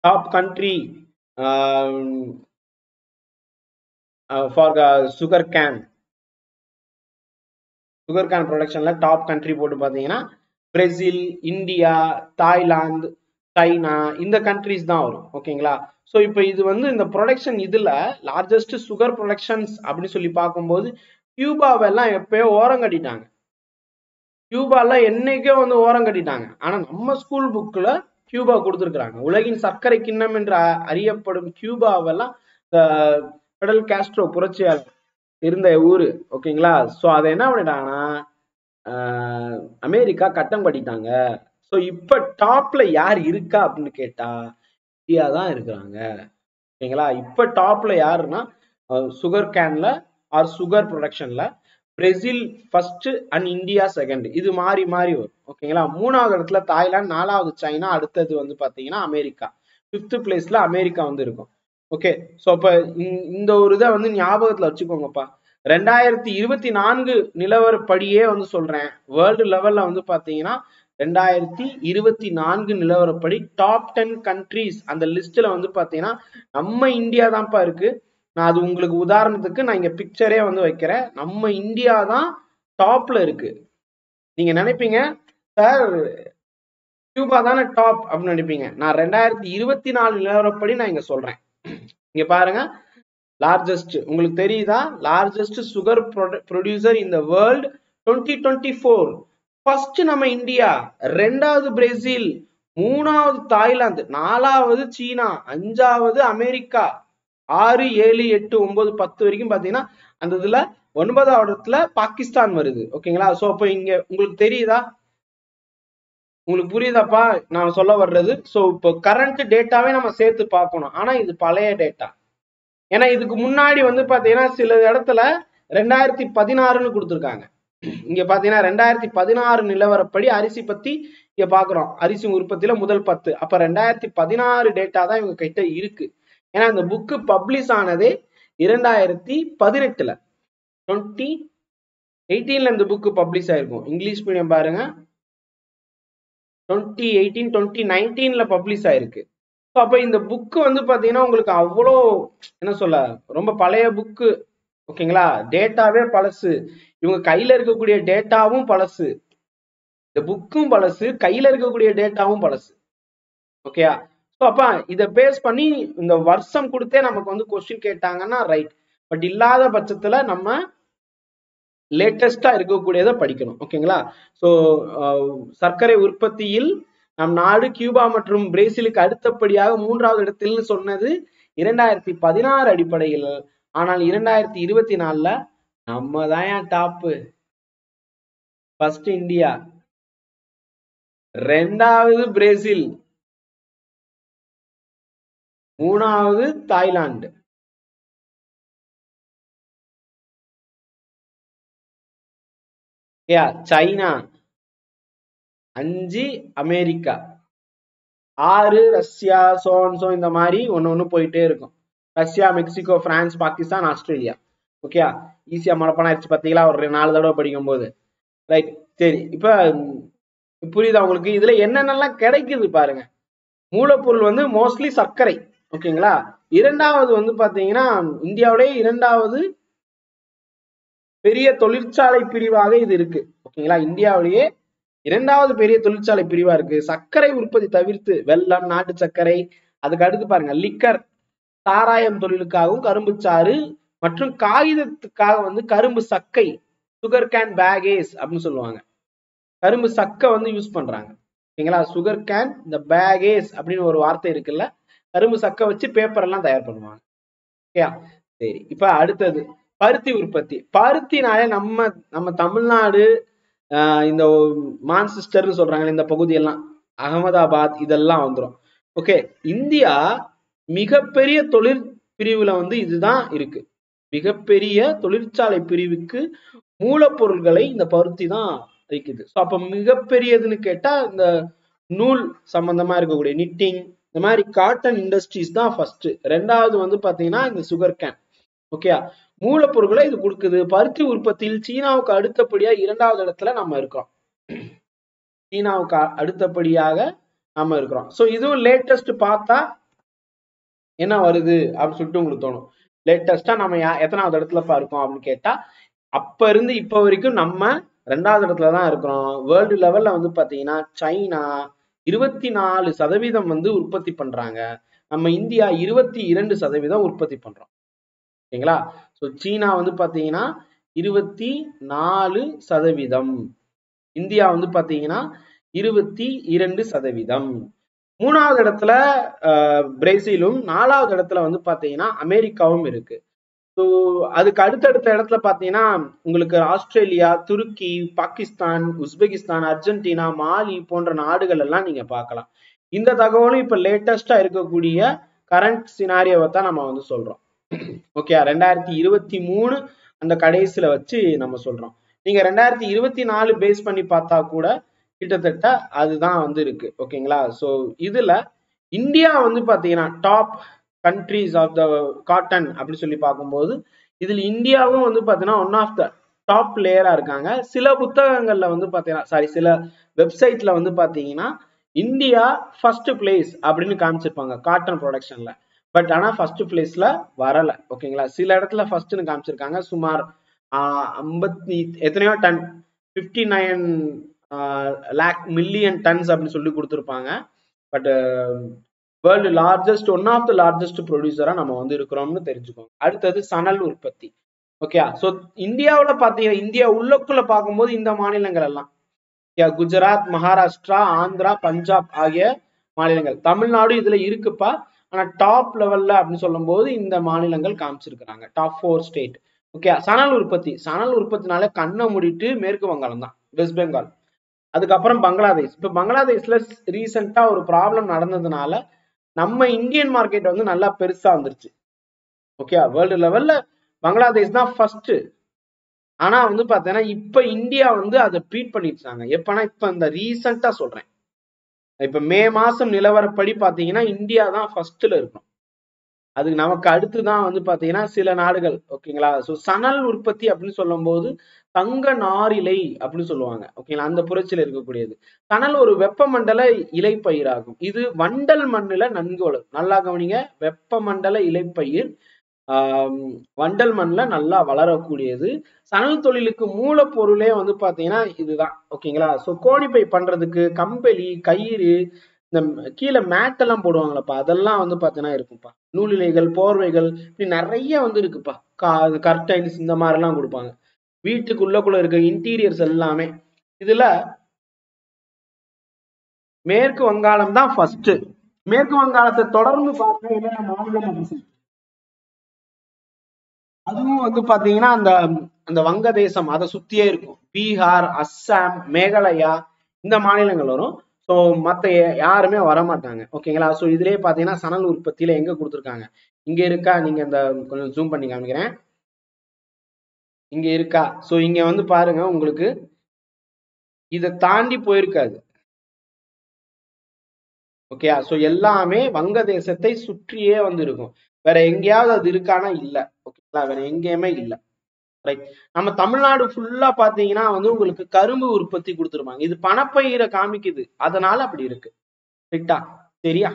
Top country for sugar cane ப்ரொடக்ஷன்ல டாப் கண்ட்ரி போட்டு பாத்தீங்கன்னா பிரேசில், இந்தியா, தாய்லாந்து, சைனா இந்த கண்ட்ரிஸ் தான் வரும். ஓகேங்களா? ஸோ இப்போ இது வந்து இந்த ப்ரொடக்ஷன் இதுல லார்ஜஸ்ட் சுகர் ப்ரொடக்ஷன்ஸ் அப்படின்னு சொல்லி பார்க்கும்போது கியூபாவெல்லாம் எப்பயோ ஓரம் கட்டிட்டாங்க. கியூபாலாம் என்னைக்கோ வந்து ஓரம் கட்டிட்டாங்க. ஆனா நம்ம ஸ்கூல் புக்ல கியூபா கொடுத்துருக்காங்க. உலகின் சர்க்கரை கிண்ணம் என்று அறியப்படும் கியூபாவெல்லாம் பெடல் காஸ்ட்ரோ புரட்சியாளர் இருந்த ஊரு. ஓகேங்களா? ஸோ அதை என்ன பண்ணிட்டாங்கன்னா அமெரிக்கா கட்டம் கட்டிட்டாங்க. ஸோ இப்ப டாப்ல யார் இருக்கா அப்படின்னு கேட்டா இந்தியா தான் இருக்கிறாங்க. ஓகேங்களா? இப்ப டாப்ல யாருன்னா சுகர் கேன்ல ஆர் சுகர் ப்ரொடக்ஷன்ல Brazil first and India second. இது மாறி மாறி வரும். ஓகேங்களா? மூணாவது இடத்துல தாய்லாந்து, நாலாவது சைனா, அடுத்தது வந்து பாத்தீங்கன்னா அமெரிக்கா, 5th பிளேஸ்ல அமெரிக்கா வந்து இருக்கும். ஓகே, ஸோ அப்ப இந்த ஒரு இதை வந்து ஞாபகத்துல வச்சுக்கோங்கப்பா. 2024 நிலவரப்படியே வந்து சொல்றேன், வேர்ல்டு லெவல்ல வந்து பாத்தீங்கன்னா 2024 நிலவரப்படி டாப் 10 கண்ட்ரிஸ் அந்த லிஸ்ட்ல வந்து பாத்தீங்கன்னா நம்ம இந்தியா தான்ப்பா இருக்கு. நான் அது உங்களுக்கு உதாரணத்துக்கு நான் இங்க பிக்சரே வந்து வைக்கிறேன். நம்ம இந்தியா தான் டாப்ல இருக்கு. நீங்க நினைப்பீங்க சார் கியூபா தானே டாப் அப்படின்னு நினைப்பீங்க. நான் 2024 நிலவரப்படி நான் இங்க சொல்றேன். இங்க பாருங்க, லார்ஜஸ்ட் உங்களுக்கு தெரியுதா? Largest sugar producer in the world 2024. First நம்ம இந்தியா, ரெண்டாவது பிரேசில், மூணாவது தாய்லாந்து, நாலாவது சீனா, அஞ்சாவது அமெரிக்கா, 6, 7, 8, 9, 10 வரைக்கும் பாத்தீங்கன்னா அந்த இதுல 9வது இடத்துல பாகிஸ்தான் வருது. ஓகேங்களா? சோ அப்ப இங்க உங்களுக்கு தெரியுதா? உங்களுக்கு புரியுதாப்பா நான் சொல்ல வர்றது? சோ இப்போ கரண்ட் டேட்டாவே நம்ம சேர்த்து பார்க்கணும். ஆனா இது பழைய டேட்டா. ஏன்னா இதுக்கு முன்னாடி வந்து பாத்தீங்கன்னா சில இடத்துல 2016ன்னு கொடுத்துருக்காங்க. இங்க பாத்தீங்கன்னா 2016 நிலவரப்படி அரிசி பத்தி இங்க பாக்குறோம். அரிசி உற்பத்தியில முதல் 10. அப்ப 2016 டேட்டா தான் இவங்க கிட்ட இருக்கு. ஏன்னா இந்த புக்கு பப்ளிஷ் ஆனதே 2018ல 2018ல இந்த புக்கு பப்ளிஷ் ஆயிருக்கும். இங்கிலீஷ் மீடியம் பாருங்க, 2018 2019ல பப்ளிஷ் ஆயிருக்கு. அப்ப இந்த புக்கு வந்து பாத்தீங்கன்னா உங்களுக்கு அவ்வளோ என்ன சொல்ல, ரொம்ப பழைய புக்கு. ஓகேங்களா? டேட்டாவே பழசு, இவங்க கையில இருக்கக்கூடிய டேட்டாவும் பழசு, இந்த புக்கும் பழசு, கையில இருக்கக்கூடிய டேட்டாவும் பழசு. ஓகேயா? ஸோ அப்ப இதை பேஸ் பண்ணி இந்த வருஷம் கொடுத்தே நமக்கு வந்து கொஸ்டின் கேட்டாங்கன்னா ரைட். பட் இல்லாத பட்சத்துல நம்ம லேட்டஸ்டா இருக்கக்கூடியதை படிக்கணும். ஓகேங்களா? ஸோ சர்க்கரை உற்பத்தியில் நம் நாடு கியூபா மற்றும் பிரேசிலுக்கு அடுத்தபடியாக 3வது இடத்தில் சொன்னது 2016 அடிப்படையில். ஆனால் 2024ல நம்ம தான் டாப்பு. ஃபர்ஸ்ட் இந்தியா, ரெண்டாவது பிரேசில், மூணாவது தாய்லாந்து, சைனா, 5 அமெரிக்கா, 6 ரஷ்யா, சோன்சோ இந்த மாதிரி ஒன்னு போயிட்டே இருக்கும். Russia, Mexico, France, Pakistan, Australia. Okay, ஈஸியா மனப்பாடம் ஆயிடுச்சு பாத்தீங்களா ஒரு 4 தடவை படிக்கும் போது. ரைட், சரி. இப்ப புரியுதா உங்களுக்கு? இதுல என்னென்னலாம் கிடைக்குது பாருங்க. மூலப்பொருள் வந்து மோஸ்ட்லி சர்க்கரை. ஓகேங்களா? இரண்டாவது வந்து பாத்தீங்கன்னா இந்தியாவிலே இரண்டாவது பெரிய தொழிற்சாலை பிரிவாக இது இருக்கு. ஓகேங்களா? இந்தியாவிலேயே இரண்டாவது பெரிய தொழிற்சாலை பிரிவா இருக்கு. சர்க்கரை உற்பத்தி தவிர்த்து வெல்லம், நாட்டு சர்க்கரை, அதுக்கு அடுத்து பாருங்க லிக்கர், சாராயம் தொழிலுக்காகவும் கரும்பு சாறு மற்றும் காகிதத்துக்காக வந்து கரும்பு சக்கை, சுகர் கேன் பேகேஸ் அப்படின்னு சொல்லுவாங்க. கரும்பு சக்கை வந்து யூஸ் பண்றாங்க. ஓகேங்களா? சுகர் கேன் இந்த பேகேஸ் அப்படின்னு ஒரு வார்த்தை இருக்குல்ல, கரும்பு சக்கை வச்சு பேப்பர் எல்லாம் தயார் பண்ணுவாங்க. ஓகே, சரி. இப்ப அடுத்தது பருத்தி உற்பத்தி. பருத்தினாலே நம்ம தமிழ்நாடு, இந்த மான்செஸ்டர்னு சொல்றாங்க இந்த பகுதியெல்லாம், அகமதாபாத் இதெல்லாம் வந்துடும். ஓகே, இந்தியா மிகப்பெரிய தொழில் பிரிவுல வந்து இதுதான் இருக்கு. மிகப்பெரிய தொழிற்சாலை பிரிவுக்கு மூலப்பொருள்களை இந்த பருத்தி தான் இருக்குது. ஸோ அப்ப மிகப்பெரியதுன்னு கேட்டா இந்த நூல் சம்பந்தமா இருக்கக்கூடிய நிட்டிங், இந்த மாதிரி காட்டன் இண்டஸ்ட்ரீஸ் தான் ஃபர்ஸ்ட். ரெண்டாவது வந்து பாத்தீங்கன்னா இந்த சுகர் கேன். ஓகே, மூலப்பொருட்களை இது கொடுக்குது. பருத்தி உற்பத்தியில் சீனாவுக்கு அடுத்தபடியா 2வது இடத்துல நம்ம இருக்கிறோம். சீனாவுக்கு அடுத்தபடியாக நம்ம இருக்கிறோம். சோ இதுவும் லேட்டஸ்ட் பார்த்தா என்ன வருது அப்படின்னு சொல்லிட்டு உங்களுக்கு தோணும். லேட்டஸ்டா நம்ம எத்தனாவது இடத்துல இருக்கோம் அப்படின்னு கேட்டா, அப்ப இருந்து இப்ப வரைக்கும் நம்ம 2வது இடத்துல தான் இருக்கிறோம். வேர்ல்டு லெவல்ல வந்து பாத்தீங்கன்னா சைனா 24% வந்து உற்பத்தி பண்றாங்க. நம்ம இந்தியா 22% உற்பத்தி பண்றோம். ஓகேங்களா? சோ சீனா வந்து பாத்தீங்கன்னா 24%, இந்தியா வந்து பாத்தீங்கன்னா 22%. 3வது இடத்துல பிரேசிலும், 4வது இடத்துல வந்து பாத்தீங்கன்னா அமெரிக்காவும் இருக்கு. ஸோ அதுக்கு அடுத்தடுத்த இடத்துல பாத்தீங்கன்னா உங்களுக்கு ஆஸ்திரேலியா, துருக்கி, பாகிஸ்தான், உஸ்பெகிஸ்தான், அர்ஜென்டினா, மாலி போன்ற நாடுகள் எல்லாம் நீங்க பார்க்கலாம். இந்த தகவலும் இப்ப லேட்டஸ்டா இருக்கக்கூடிய கரண்ட் சினாரியோவை தான் நம்ம வந்து சொல்றோம். ஓகே, 2023 அந்த கடைசியில வச்சு நம்ம சொல்றோம். நீங்க 2024 பேஸ் பண்ணி பார்த்தா கூட கிட்டத்தட்ட அதுதான் வந்து இருக்கு. ஓகேங்களா? சோ இதுல இந்தியா வந்து பாத்தீங்கன்னா top countries of the cotton அப்படி சொல்லி பார்க்கும்போது இதுல இந்தியாவும் வந்து பாத்தீங்கன்னா ஒன் ஆஃப் த டாப் பிளேயரா இருக்காங்க. சில புத்தகங்கள்ல வந்து பாத்தீங்கன்னா சில வெப்சைட்ல வந்து பாத்தீங்கன்னா இந்தியா ஃபர்ஸ்ட் பிளேஸ் அப்படின்னு காமிச்சிருப்பாங்க காட்டன் ப்ரொடக்ஷன்ல. பட் ஆனா ஃபர்ஸ்ட் பிளேஸ்ல வரல. ஓகேங்களா? சில இடத்துல ஃபர்ஸ்ட்னு காமிச்சிருக்காங்க. சுமார் 50 எத்தனையோ டன் 59 லேக் மில்லியன் டன்ஸ் அப்படின்னு சொல்லி கொடுத்துருப்பாங்க. But world largest one of the largest ப்ரொடியூசரா நம்ம வந்து இருக்கிறோம்னு தெரிஞ்சுக்கோங்க. அடுத்தது சணல் உற்பத்தி. ஓகே, சோ இந்தியாவுல பாத்தீங்கன்னா இந்தியா உள்ளுக்குள்ள பார்க்கும்போது இந்த மாநிலங்கள் எல்லாம் குஜராத், மகாராஷ்டிரா, ஆந்திரா, பஞ்சாப் ஆகிய மாநிலங்கள். தமிழ்நாடு இதுல இருக்குப்பா. ஆனா டாப் லெவல்ல அப்படின்னு சொல்லும் போது இந்த மாநிலங்கள் காமிச்சிருக்கிறாங்க. Top 4 state. ஓகே, சணல் உற்பத்தி. சணல் உற்பத்தினால கண்ணை மூடிட்டு மேற்கு வங்காளம் தான், வெஸ்ட் பெங்கால், அதுக்கப்புறம் பங்களாதேஷ். இப்ப பங்களாதேஷ்ல ரீசெண்டா ஒரு ப்ராப்ளம் நடந்ததுனால நம்ம இந்தியன் மார்க்கெட் வந்து நல்லா பெருசா வந்துருச்சு. ஓகே, வேர்ல்டு லெவல்ல பங்களாதேஷ் தான் ஃபர்ஸ்ட். ஆனா வந்து பாத்தீங்கன்னா இப்ப இந்தியா வந்து அதை பீட் பண்ணிட்டாங்க. எப்பனா இப்ப இந்த ரீசெண்டா சொல்றேன். இப்ப மே மாசம் நிலவரப்படி பாத்தீங்கன்னா இந்தியா தான் ஃபர்ஸ்ட்ல இருக்கும். அதுக்கு நமக்கு அடுத்துதான் வந்து பாத்தீங்கன்னா சில நாடுகள். ஓகேங்களா? சோ சணல் உற்பத்தி அப்படின்னு சொல்லும் போது தங்க நாரிலை அப்படின்னு சொல்லுவாங்க. ஓகேங்களா? அந்த புரட்சியில இருக்கக்கூடியது. சணல் ஒரு வெப்பமண்டல இலைப்பயிராகும். இது வண்டல் மண்ணுல நன்கு வளரும். நல்லா கவனிங்க, வெப்பமண்டல இலைப்பயிர் வண்டல் மண்ல நல்லா வளரக்கூடியது. சணல் தொழிலுக்கு மூலப்பொருளே வந்து பாத்தீங்கன்னா இதுதான். ஓகேங்களா? சோ கோணிப்பை பண்றதுக்கு கம்பளி, கயிறு, இந்த கீழே மேட் எல்லாம் போடுவாங்களப்பா, அதெல்லாம் வந்து பாத்தீங்கன்னா இருக்குப்பா. நூலிலைகள், போர்வைகள், இப்படி நிறைய வந்து இருக்குப்பா. கர்டைன்ஸ் இந்த மாதிரி எல்லாம் கொடுப்பாங்க. வீட்டுக்குள்ளக்குள்ள இருக்க இன்டீரியர்ஸ் எல்லாமே. இதுல மேற்கு வங்காளம் தான் ஃபர்ஸ்ட். மேற்கு வங்காளத்தை தொடர்ந்து பார்த்தா என்னென்ன மாநிலம், அதுவும் வந்து பாத்தீங்கன்னா அந்த அந்த வங்கதேசம் அதை சுத்தியே இருக்கும். பீகார், அஸ்ஸாம், மேகாலயா இந்த மாநிலங்கள் வரும். ஸோ மற்ற யாருமே வரமாட்டாங்க. ஓகேங்களா? ஸோ இதுலயே பாத்தீங்கன்னா சணல் உற்பத்தியில எங்க கொடுத்துருக்காங்க, இங்க இருக்கா? நீங்க இந்த கொஞ்சம் ஜூம் பண்ணி காமிக்கிறேன். இங்க இருக்கா? ஸோ இங்க வந்து பாருங்க, உங்களுக்கு இதை தாண்டி போயிருக்காது. ஓகே, ஸோ எல்லாமே வங்கதேசத்தை சுற்றியே வந்து இருக்கும். வேற எங்கேயாவது அது இருக்கானா? இல்ல. ஓகேங்களா? வேற எங்கேயுமே இல்ல. ரைட். நம்ம தமிழ்நாடு ஃபுல்லா பாத்தீங்கன்னா வந்து உங்களுக்கு கரும்பு உற்பத்தி கொடுத்துருப்பாங்க. இது பணப்பயிரை காமிக்குது, அதனால அப்படி இருக்கு. ரைட்டா? சரியா?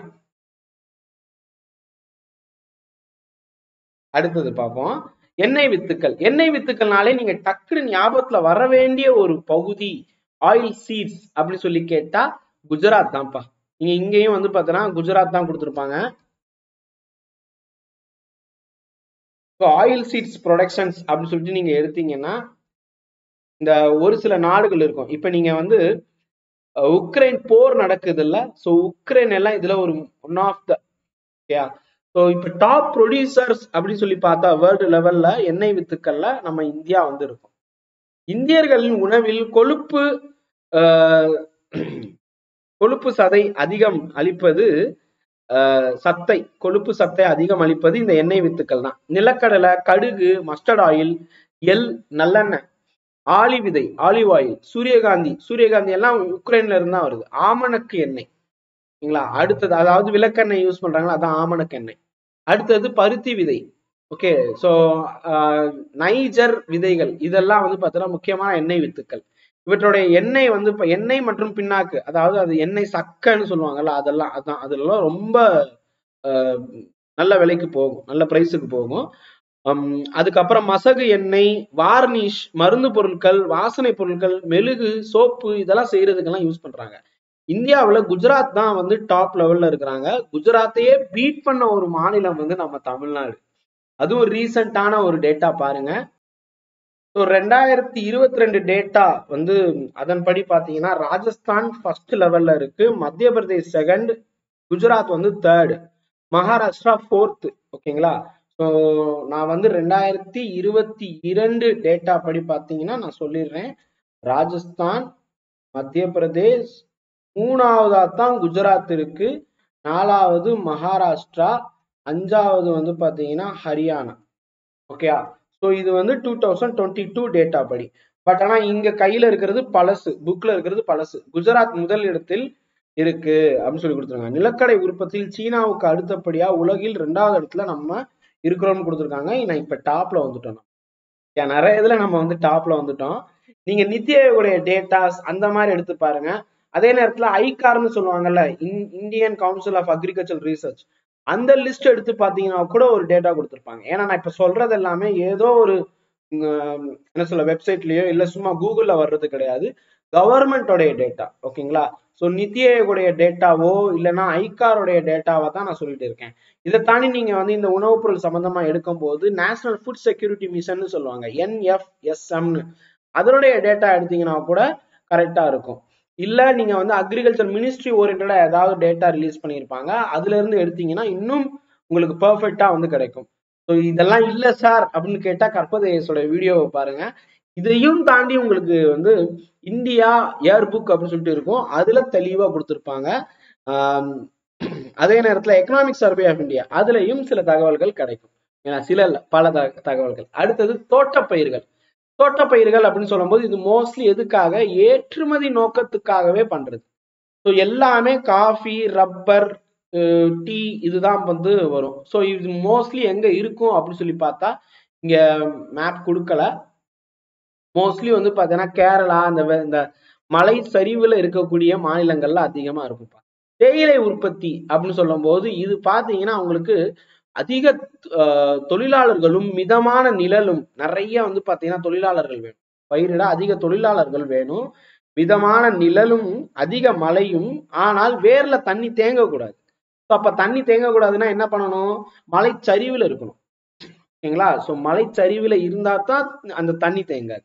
அடுத்தது பார்ப்போம். எண்ணெய் வித்துக்கள். எண்ணெய் வித்துக்கள்னாலே நீங்க டக்குனு ஞாபகத்துல வர வேண்டிய ஒரு பகுதி ஆயில் சீட்ஸ் அப்படின்னு சொல்லி கேட்டா குஜராத் தான்ப்பா. நீங்க இங்கேயும் வந்து பாத்தீங்கன்னா குஜராத் தான் கொடுத்துருப்பாங்க. ஆயில் சீட்ஸ் ப்ரொடக்ஷன்ஸ் அப்படின்னு சொல்லிட்டு நீங்க எடுத்தீங்கன்னா இந்த ஒரு சில நாடுகள் இருக்கும். இப்ப நீங்க வந்து உக்ரைன் போர் நடக்குது இல்ல, சோ உக்ரைன் எல்லாம் இதுல ஒரு ஒன் ஆஃப் த. ஸோ இப்ப டாப் ப்ரொடியூசர்ஸ் அப்படின்னு சொல்லி பார்த்தா வேர்ல்டு லெவல்ல எண்ணெய் வித்துக்கள்ல நம்ம இந்தியா வந்து இருக்கும். இந்தியர்களின் உணவில் கொழுப்பு சதை அதிகம் அளிப்பது கொழுப்பு சத்தை அதிகம் அளிப்பது இந்த எண்ணெய் வித்துக்கள் தான். நிலக்கடலை, கடுகு, மஸ்டர்ட் ஆயில், எள், நல்லெண்ணெய், ஆலிவ் ஆயில், சூரியகாந்தி எல்லாம் உக்ரைன்ல இருந்தா வருது. ஆமணக்கு எண்ணெய். அடுத்தது அதாவது விளக்கெண்ணெய் யூஸ் பண்றாங்களா, அதான் ஆமணக்கு எண்ணெய். அடுத்தது பருத்தி விதை. ஓகே. ஸோ நைஜர் விதைகள் இதெல்லாம் வந்து பார்த்தீங்கன்னா முக்கியமான எண்ணெய் வித்துக்கள். இவற்றுடைய எண்ணெய் வந்து இப்போ எண்ணெய் மற்றும் பின்னாக்கு, அதாவது அது எண்ணெய் சக்கைன்னு சொல்லுவாங்கல்ல, அதெல்லாம் அதான் அதெல்லாம் ரொம்ப அஹ், நல்ல விலைக்கு போகும், நல்ல பிரைஸுக்கு போகும். அதுக்கப்புறம் மசகு எண்ணெய், வார்னிஷ், மருந்து பொருட்கள், வாசனை பொருட்கள், மெழுகு, சோப்பு இதெல்லாம் செய்யறதுக்கெல்லாம் யூஸ் பண்றாங்க. இந்தியாவுல குஜராத் தான் வந்து டாப் லெவல்ல இருக்கிறாங்க. குஜராத்தையே பீட் பண்ண ஒரு மாநிலம் வந்து நம்ம தமிழ்நாடு. அதுவும் ரீசெண்டான ஒரு டேட்டா பாருங்க. ஸோ 2022 டேட்டா வந்து அதன்படி பாத்தீங்கன்னா ராஜஸ்தான் ஃபர்ஸ்ட் லெவல்ல இருக்கு, மத்திய பிரதேஷ் செகண்ட், குஜராத் வந்து தேர்ட், மகாராஷ்டிரா ஃபோர்த். ஓகேங்களா. ஸோ நான் வந்து 2022 டேட்டா படி பாத்தீங்கன்னா நான் சொல்லிடுறேன். ராஜஸ்தான், மத்திய பிரதேஷ், மூணாவதா தான் குஜராத் இருக்கு, நாலாவது மகாராஷ்டிரா, அஞ்சாவது வந்து பாத்தீங்கன்னா ஹரியானா. ஓகேயா. ஸோ இது வந்து 2022 டேட்டா படி. பட் ஆனா இங்க கையில இருக்கிறது பழசு, புக்ல இருக்கிறது பழசு. குஜராத் முதல் இடத்தில் இருக்கு அப்படின்னு சொல்லி கொடுத்துருக்காங்க. நிலக்கடை உற்பத்தியில் சீனாவுக்கு அடுத்தபடியா உலகில் 2வது இடத்துல நம்ம இருக்கிறோம்னு கொடுத்துருக்காங்க. நான் இப்ப டாப்ல வந்துட்டோம். நிறைய இதுல நம்ம வந்து டாப்ல வந்துட்டோம். நீங்க நித்தி ஆயோடைய டேட்டாஸ் அந்த மாதிரி எடுத்து பாருங்க. அதே நேரத்துல ஐகார்னு சொல்லுவாங்கல்ல, Indian council of agriculture research, அந்த லிஸ்ட் எடுத்து பாத்தீங்கன்னா கூட ஒரு டேட்டா கொடுத்துருப்பாங்க. ஏன்னா நான் இப்ப சொல்றது எல்லாமே ஏதோ ஒரு என்ன சொல்ல வெப்சைட்லயோ இல்ல சும்மா கூகுள்ல வர்றது கிடையாது, கவர்மெண்டோடைய டேட்டா. ஓகேங்களா. ஸோ நித்தி ஆயோடைய டேட்டாவோ இல்லைன்னா ஐகாரோடைய டேட்டாவோ தான் நான் சொல்லிட்டு இருக்கேன். இதை தாண்டி நீங்க வந்து இந்த உணவுப் பொருள் சம்பந்தமா எடுக்கும் போது நேஷனல் ஃபுட் செக்யூரிட்டி மிஷன் சொல்லுவாங்க, NFSMன்னு, அதனுடைய டேட்டா எடுத்தீங்கன்னா கூட கரெக்டா இருக்கும். இல்ல நீங்க வந்து அக்ரிகல்ச்சர் மினிஸ்ட்ரி ஓரியன்டா ஏதாவது டேட்டா ரிலீஸ் பண்ணியிருப்பாங்க, அதுல இருந்து எடுத்தீங்கன்னா இன்னும் உங்களுக்கு பெர்ஃபெக்டா வந்து கிடைக்கும். ஸோ இதெல்லாம் இல்ல சார் அப்படின்னு கேட்டா கற்பதேசோட வீடியோவை பாருங்க. இதையும் தாண்டி உங்களுக்கு வந்து இந்தியா ஏர் புக் அப்படின்னு சொல்லிட்டு இருக்கும், அதுல தெளிவா கொடுத்துருப்பாங்க. அதே நேரத்துல எக்கனாமிக் சர்வே ஆஃப் இந்தியா அதுலயும் சில தகவல்கள் கிடைக்கும். ஏன்னா சில பல தகவல்கள். அடுத்தது தோட்டப்பயிர்கள். தோட்டப்பயிர்கள் அப்படின்னு சொல்லும்போது இது மோஸ்ட்லி எதுக்காக, ஏற்றுமதி நோக்கத்துக்காகவே பண்றது. ஸோ எல்லாமே காஃபி, ரப்பர், டீ இதுதான் வந்து வரும். ஸோ இது மோஸ்ட்லி எங்க இருக்கும் அப்படின்னு சொல்லி பார்த்தா இங்க மேப் கொடுக்கல. மோஸ்ட்லி வந்து பாத்தீங்கன்னா கேரளா, இந்த மலை சரிவுல இருக்கக்கூடிய மாநிலங்கள்ல அதிகமா இருக்கும். தேயிலை உற்பத்தி அப்படின்னு சொல்லும் போது இது பாத்தீங்கன்னா அவங்களுக்கு அதிக தொழிலாளர்களும் மிதமான நிழலும், நிறைய வந்து பாத்தீங்கன்னா தொழிலாளர்கள் வேணும், பயிரிட அதிக தொழிலாளர்கள் வேணும், மிதமான நிழலும் அதிக மழையும், ஆனால் வேர்ல தண்ணி தேங்கக்கூடாது. அப்ப தண்ணி தேங்கக்கூடாதுன்னா என்ன பண்ணணும், மலைச்சரிவுல இருக்கணும். ஓகேங்களா. ஸோ மலைச்சரிவுல இருந்தா தான் அந்த தண்ணி தேங்காது.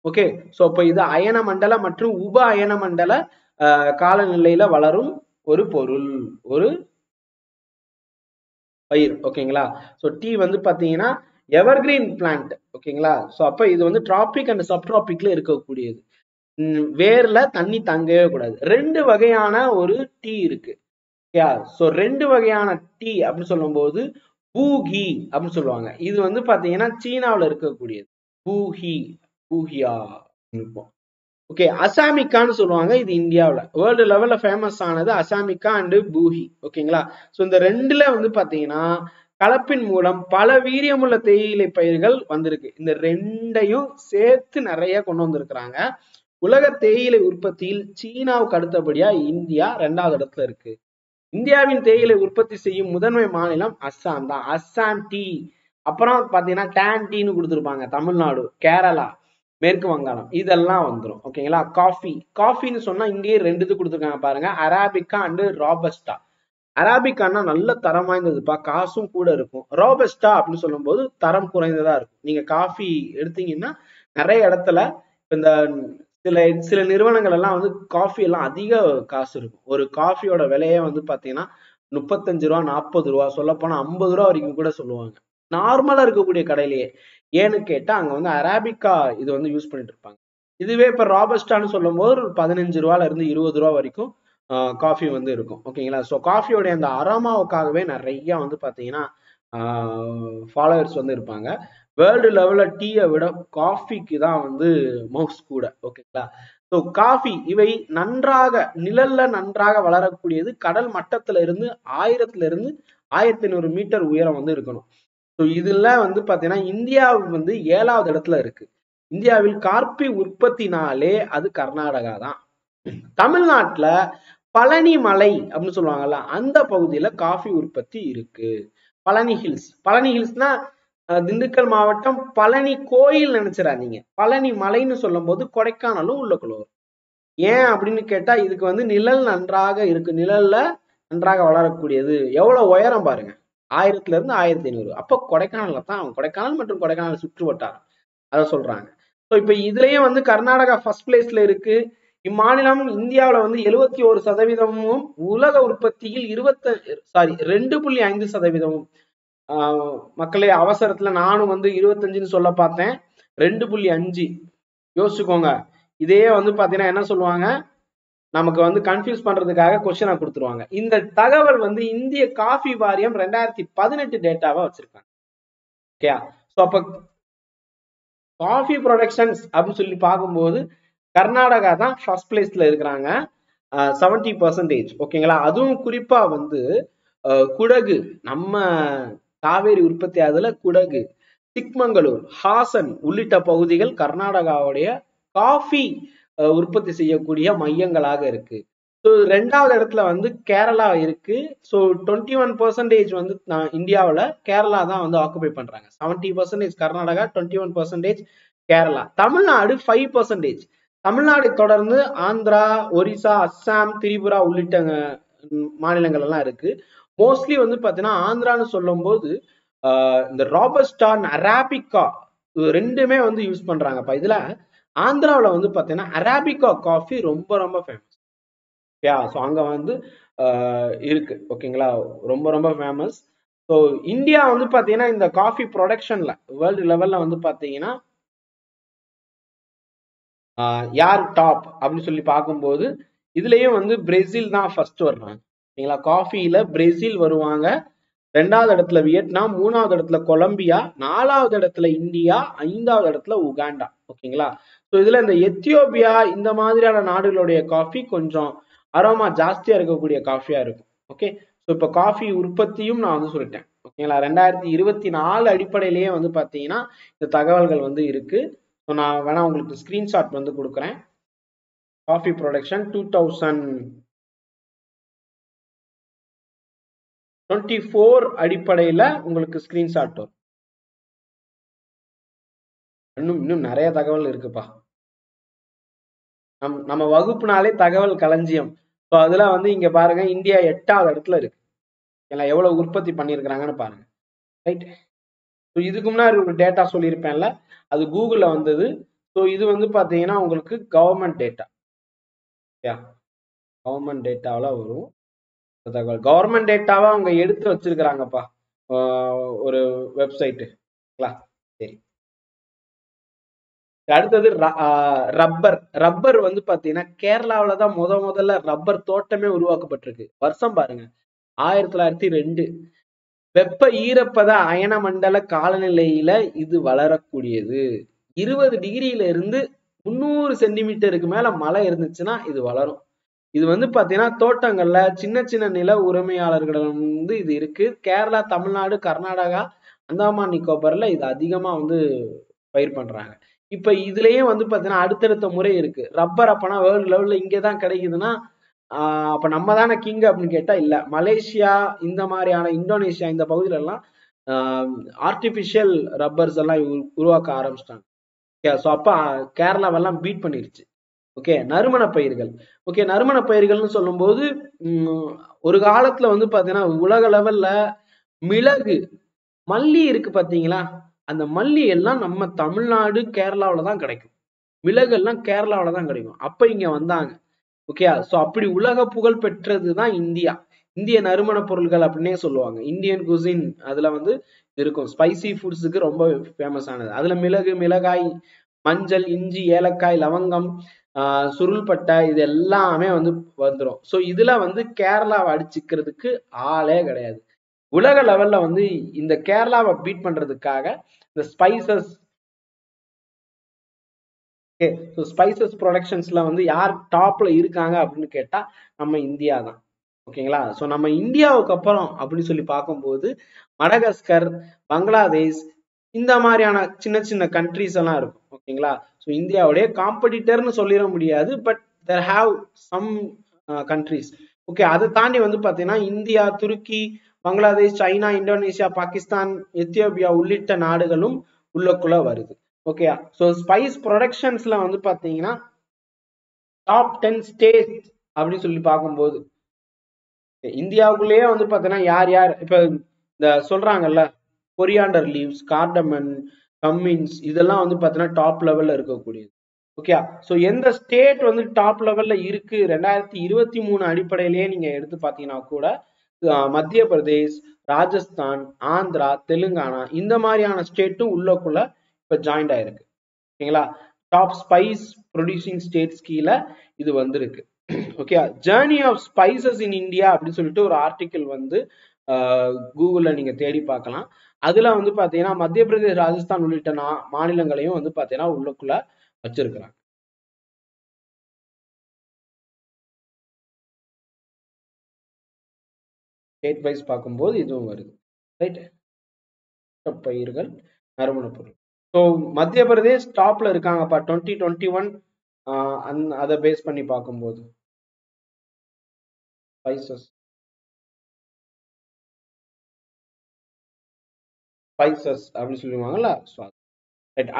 ஓகே. ஸோ இப்போ இது அயன மண்டல மற்றும் உப அயன மண்டல காலநிலையில வளரும் ஒரு பொருள், ஒரு பயிர். ஓகேங்களா. ஸோ டீ வந்து பாத்தீங்கன்னா எவர்கிரீன் பிளான்ட். ஓகேங்களா. ஸோ அப்ப இது வந்து டிராபிக் அண்ட் சப்டிராபிக்ல இருக்கக்கூடியது. வேர்ல தண்ணி தங்கவே கூடாது. 2 வகையான ஒரு டீ இருக்கு. ஸோ 2 வகையான டீ அப்படின்னு சொல்லும் போது பூகி அப்படின்னு சொல்லுவாங்க. இது வந்து பாத்தீங்கன்னா சீனாவில் இருக்கக்கூடியது பூஹி, பூஹியா இருக்கும். ஓகே. அசாமிக்கான்னு சொல்லுவாங்க, இது இந்தியாவில் வேர்ல்டு லெவல்ல ஃபேமஸ் ஆனது அசாமிக்கா அண்ட் பூஹி. ஓகேங்களா. ஸோ இந்த ரெண்டுல வந்து பாத்தீங்கன்னா கலப்பின் மூலம் பல வீரியமுள்ள தேயிலை பயிர்கள் வந்திருக்கு. இந்த ரெண்டையும் சேர்த்து நிறைய கொண்டு வந்திருக்கிறாங்க. உலக தேயிலை உற்பத்தியில் சீனாவுக்கு அடுத்தபடியா இந்தியா 2வது இடத்துல இருக்கு. இந்தியாவின் தேயிலை உற்பத்தி செய்யும் முதன்மை மாநிலம் அஸ்ஸாம் தான். அஸ்ஸாம் டீ. அப்புறம் பாத்தீங்கன்னா டேன் டீன்னு கொடுத்துருப்பாங்க தமிழ்நாடு, கேரளா, மேற்கு வங்காளம் இதெல்லாம் வந்துடும். ஓகேங்களா. காஃபி. காஃபின்னு சொன்னா இங்கேயே 2 இது கொடுத்துருக்காங்க பாருங்க, அராபிகா அண்ட் ராபஸ்டா. அராபிகான்னா நல்ல தரம் வாய்ந்ததுப்பா, காசும் கூட இருக்கும். ரோபஸ்டா அப்படின்னு சொல்லும் போது தரம் குறைந்ததா இருக்கும். நீங்க காஃபி எடுத்தீங்கன்னா நிறைய இடத்துல இந்த சில சில நிறுவனங்கள் எல்லாம் வந்து காஃபி எல்லாம் அதிக காசு இருக்கும். ஒரு காஃபியோட விலையே வந்து பாத்தீங்கன்னா 35 ரூபா, 40 ரூபா, சொல்ல போனா 50 ரூபா வரைக்கும் கூட சொல்லுவாங்க நார்மலா இருக்கக்கூடிய கடையிலேயே. ஏன்னு கேட்டா அங்க வந்து அராபிகா இது வந்து யூஸ் பண்ணிட்டு இருப்பாங்க. இதுவே இப்ப ராபஸ்டான்னு சொல்லும் போது 15 ரூபால இருந்து 20 ரூபா வரைக்கும் காஃபி வந்து இருக்கும். ஓகேங்களா. ஸோ காஃபியோடைய அந்த அரோமாவுக்காகவே நிறைய வந்து பாத்தீங்கன்னா ஃபாலோவர்ஸ் வந்து இருப்பாங்க. வேர்ல்டு லெவல்ல டீயை விட காஃபிக்கு தான் வந்து மவுஸ் கூட. ஓகேங்களா. ஸோ காஃபி இவை நன்றாக நிழல்ல நன்றாக வளரக்கூடியது. கடல் மட்டத்துல இருந்து 1000 இருந்து 1500 மீட்டர் உயரம் வந்து இருக்கணும். ஸோ இதுல வந்து பாத்தீங்கன்னா இந்தியா வந்து 7வது இடத்துல இருக்கு. இந்தியாவில் காப்பி உற்பத்தினாலே அது கர்நாடகா தான். தமிழ்நாட்டுல பழனி மலை அப்படின்னு சொல்லுவாங்கல்ல, அந்த பகுதியில காஃபி உற்பத்தி இருக்கு. பழனி ஹில்ஸ்னா திண்டுக்கல் மாவட்டம் பழனி கோயில் நினைச்சிடாதீங்க. பழனி மலைன்னு சொல்லும் போது கொடைக்கானலும் உள்ளுக்குள்ள வரும். ஏன் அப்படின்னு கேட்டா இதுக்கு வந்து நிழல் நன்றாக இருக்கு. நிழல்ல நன்றாக வளரக்கூடியது. எவ்வளவு உயரம் பாருங்க, 1000 இருந்து 1500. அப்போ கொடைக்கானல்ல தான், கொடைக்கானல் மற்றும் கொடைக்கானல் சுற்று வட்டாரம் அதை சொல்றாங்க. ஸோ இப்ப இதுலயும் வந்து கர்நாடகா ஃபர்ஸ்ட் பிளேஸ்ல இருக்கு. இம்மாநிலம் இந்தியாவில வந்து 71%, உலக உற்பத்தியில் 2.5%. மக்களே, அவசரத்துல நானும் வந்து 25ன்னு சொல்ல பார்த்தேன், 2.5 யோசிச்சுக்கோங்க. இதே வந்து பாத்தீங்கன்னா என்ன சொல்லுவாங்க, நமக்கு வந்து கன்ஃபியூஸ் பண்றதுக்காக கொஸ்டினா கொடுத்துருவாங்க. இந்த தகவல் வந்து இந்திய காஃபி வாரியம் 2018 டேட்டாவா வச்சிருக்காங்க. ஓகே, ஸோ அப்ப காஃபி ப்ரொடக்ஷன்ஸ் அப்படின்னு சொல்லி பார்க்கும்போது கர்நாடகா தான் ஃபர்ஸ்ட் பிளேஸ்ல இருக்கிறாங்க, 70%. ஓகேங்களா. அதுவும் குறிப்பா வந்து குடகு, நம்ம காவேரி உற்பத்தி ஆகுதுல குடகு, சிக்மங்களூர், ஹாசன் உள்ளிட்ட பகுதிகள் கர்நாடகாவுடைய காஃபி உற்பத்தி செய்யக்கூடிய மையங்களாக இருக்கு. ஸோ 2வது இடத்துல வந்து கேரளா இருக்கு. ஸோ 21% வந்து இந்தியாவில் கேரளா தான் வந்து ஆக்குபை பண்றாங்க. 70% கர்நாடகா, 21% கேரளா. தமிழ்நாடு 5%. தமிழ்நாடு தொடர்ந்து ஆந்திரா, ஒரிசா, அஸ்ஸாம், திரிபுரா உள்ளிட்ட மாநிலங்கள் எல்லாம் இருக்கு. மோஸ்ட்லி வந்து பாத்தீங்கன்னா ஆந்திரான்னு சொல்லும் போது இந்த ராபஸ்டா, அராபிகா ரெண்டுமே வந்து யூஸ் பண்றாங்கப்பா. இதுல ஆந்திராவில் வந்து பாத்தீங்கன்னா அராபிகா காஃபி ரொம்ப ரொம்ப ஃபேமஸ். ஸோ அங்க வந்து இருக்கு. ஓகேங்களா, ரொம்ப ரொம்ப ஃபேமஸ். ஸோ இந்தியா வந்து பாத்தீங்கன்னா இந்த காஃபி ப்ரொடக்ஷன்ல வேர்ல்டு லெவல்ல வந்து பாத்தீங்கன்னா யார் டாப் அப்படின்னு சொல்லி பார்க்கும்போது இதுலயும் வந்து பிரேசில் தான் ஃபர்ஸ்ட் வர்றாங்க. ஓகேங்களா, காஃபியில பிரேசில் வருவாங்க. 2வது இடத்துல வியட்நாம், 3வது இடத்துல கொலம்பியா, 4வது இடத்துல இந்தியா, 5வது இடத்துல உகாண்டா. ஓகேங்களா. ஸோ இதுல இந்த எத்தியோப்பியா இந்த மாதிரியான நாடுகளுடைய காஃபி கொஞ்சம் அரோமா ஜாஸ்தியா இருக்கக்கூடிய காஃபியா இருக்கும். ஓகே, ஸோ இப்போ காஃபி உற்பத்தியும் நான் வந்து சொல்லிட்டேன். ஓகேங்களா, 2024 அடிப்படையிலேயே வந்து பாத்தீங்கன்னா இந்த தகவல்கள் வந்து இருக்கு. ஸோ நான் வேணா உங்களுக்கு ஸ்கிரீன்ஷாட் வந்து கொடுக்குறேன். காஃபி ப்ரொடக்ஷன் 2024 அடிப்படையில உங்களுக்கு ஸ்கிரீன்ஷாட் வரும். இன்னும் நிறைய தகவல் இருக்குப்பா. நம்ம வகுப்புனாலே தகவல் களஞ்சியம். ஸோ அதுல வந்து இங்க பாருங்க, இந்தியா 8வது இடத்துல இருக்கு. எவ்வளவு உற்பத்தி பண்ணிருக்கிறாங்கன்னு பாருங்க. ரைட். ஸோ இதுக்கு முன்னாடி ஒரு டேட்டா சொல்லியிருப்பேன்ல, அது கூகுள்ல வந்தது. ஸோ இது வந்து பாத்தீங்கன்னா உங்களுக்கு கவர்மெண்ட் டேட்டா. கவர்மெண்ட் டேட்டாவில வரும் தகவல். கவர்மெண்ட் டேட்டாவை அவங்க எடுத்து வச்சிருக்கிறாங்கப்பா ஒரு வெப்சைட்டு. சரி, அடுத்தது ரப்பர் வந்து பாத்தீங்கன்னா கேரளாவில தான் முதல்ல ரப்பர் தோட்டமே உருவாக்கப்பட்டிருக்கு. வருஷம் பாருங்க, 1902. வெப்ப ஈரப்பத அயன மண்டல காலநிலையில இது வளரக்கூடியது. 20 டிகிரியில இருந்து 300 சென்டிமீட்டருக்கு மேல மழை இருந்துச்சுன்னா இது வளரும். இது வந்து பாத்தீங்கன்னா தோட்டங்கள்ல சின்ன சின்ன நில உரிமையாளர்களிடம் வந்து இது இருக்கு. கேரளா, தமிழ்நாடு, கர்நாடகா, அந்தமான் நிக்கோபர்ல இது அதிகமா வந்து பயிர் பண்றாங்க. இப்ப இதுலயே வந்து பாத்தீங்கன்னா அடுத்தடுத்த முறை இருக்கு. ரப்பர் அப்பனா வேர்ல்டு லெவல்ல இங்கதான் கிடைக்குதுன்னா அப்ப நம்ம தானே கிங் அப்படின்னு கேட்டா இல்ல. மலேசியா இந்த மாதிரியான, இந்தோனேஷியா இந்த பகுதியில எல்லாம் ஆர்டிபிஷியல் ரப்பர்ஸ் எல்லாம் உருவாக்க ஆரம்பிச்சிட்டாங்க. ஸோ அப்ப கேரளாவெல்லாம் பீட் பண்ணிருச்சு. ஓகே, நறுமண பயிர்கள். ஓகே, நறுமண பயிர்கள்னு சொல்லும் போது ஒரு காலத்துல வந்து பாத்தீங்கன்னா உலக லெவல்ல மிளகு, மல்லி இருக்கு பாத்தீங்களா, அந்த மல்லி எல்லாம் நம்ம தமிழ்நாடு, கேரளாவில தான் கிடைக்கும். மிளகு எல்லாம் கேரளாவில தான் கிடைக்கும். அப்ப இங்க வந்தாங்க. ஓகே, ஸோ அப்படி உலக புகழ் பெற்றதுதான் இந்தியா. இந்திய நறுமண பொருட்கள் அப்படின்னே சொல்லுவாங்க. இந்தியன் குசின் அதுல வந்து இருக்கும். ஸ்பைசி ஃபுட்ஸுக்கு ரொம்ப ஃபேமஸ் ஆனது. அதுல மிளகு, மிளகாய், மஞ்சள், இஞ்சி, ஏலக்காய், லவங்கம், சுருள்பட்டை இது எல்லாமே வந்து வந்துடும். ஸோ இதுல வந்து கேரளாவை அடிச்சுக்கிறதுக்கு ஆளே கிடையாது. உலக லெவல்ல வந்து இந்த கேரளாவை பீட் பண்றதுக்காக இந்த ஸ்பைசஸ், ஸ்பைசஸ் ப்ரொடக்ஷன்ஸ்ல வந்து யார் டாப்ல இருக்காங்க அப்படின்னு கேட்டா நம்ம இந்தியா தான். ஓகேங்களா. ஸோ நம்ம இந்தியாவுக்கு அப்புறம் அப்படின்னு சொல்லி பார்க்கும்போது மடகாஸ்கர், பங்களாதேஷ் இந்த மாதிரியான சின்ன சின்ன கண்ட்ரிஸ் எல்லாம் இருக்கும். ஓகேங்களா. ஸோ இந்தியாவுடைய காம்படிட்டர்னு சொல்லிட முடியாது, but there have some countries. Okay, அதை தாண்டி வந்து பார்த்தீங்கன்னா இந்தியா, துருக்கி, Bangladesh, China, Indonesia, Pakistan, Ethiopia உள்ளிட்ட நாடுகளும் உள்ளக்குள்ள வருது. ஓகே, ஸோ ஸ்பைஸ் ப்ரொடக்ஷன்ஸ்ல வந்து பார்த்தீங்கன்னா டாப் 10 ஸ்டேட்ஸ் அப்படின்னு சொல்லி பார்க்கும்போது இந்தியாவுக்குள்ளேயே வந்து பார்த்தீங்கன்னா யார் யார் இப்ப இந்த சொல்றாங்கல்ல கொரியாண்டர் லீவ்ஸ், கார்டமன், கம்மின்ஸ் இதெல்லாம் வந்து பார்த்தீங்கன்னா டாப் லெவல்ல இருக்கக்கூடியது. ஓகே, ஸோ எந்த ஸ்டேட் வந்து டாப் லெவல்ல இருக்கு 2023 அடிப்படையிலேயே நீங்க எடுத்து பார்த்தீங்கன்னா கூட மத்திய பிரதேஷ், ராஜஸ்தான், ஆந்திரா, தெலுங்கானா இந்த மாதிரியான ஸ்டேட்டும் உள்ளக்குள்ள இப்ப ஜாயிண்ட் ஆயிருக்கு. ஓகேங்களா. டாப் ஸ்பைஸ் ப்ரொடியூசிங் ஸ்டேட்ஸ் கீழே இது வந்திருக்கு. Okay, journey of spices in India அப்படின்னு சொல்லிட்டு ஒரு ஆர்டிக்கிள் வந்து கூகுள்ல நீங்க தேடி பார்க்கலாம். அதுல வந்து பாத்தீங்கன்னா மத்திய பிரதேஷ், ராஜஸ்தான் உள்ளிட்ட மாநிலங்களையும் வந்து பாத்தீங்கன்னா உள்ளுக்குள்ள வச்சிருக்கிறாங்க. ஸ்டேட் வைஸ் பார்க்கும்போது இதுவும் வருது. ரைட், பயிர்கள், நறுமண பொருள். ஸோ மத்திய பிரதேஷ் டாப்ல இருக்காங்கப்பா 2021 அதை பேஸ் பண்ணி பார்க்கும்போது ஸ்பைசஸ் அப்படின்னு சொல்லுவாங்கல்ல.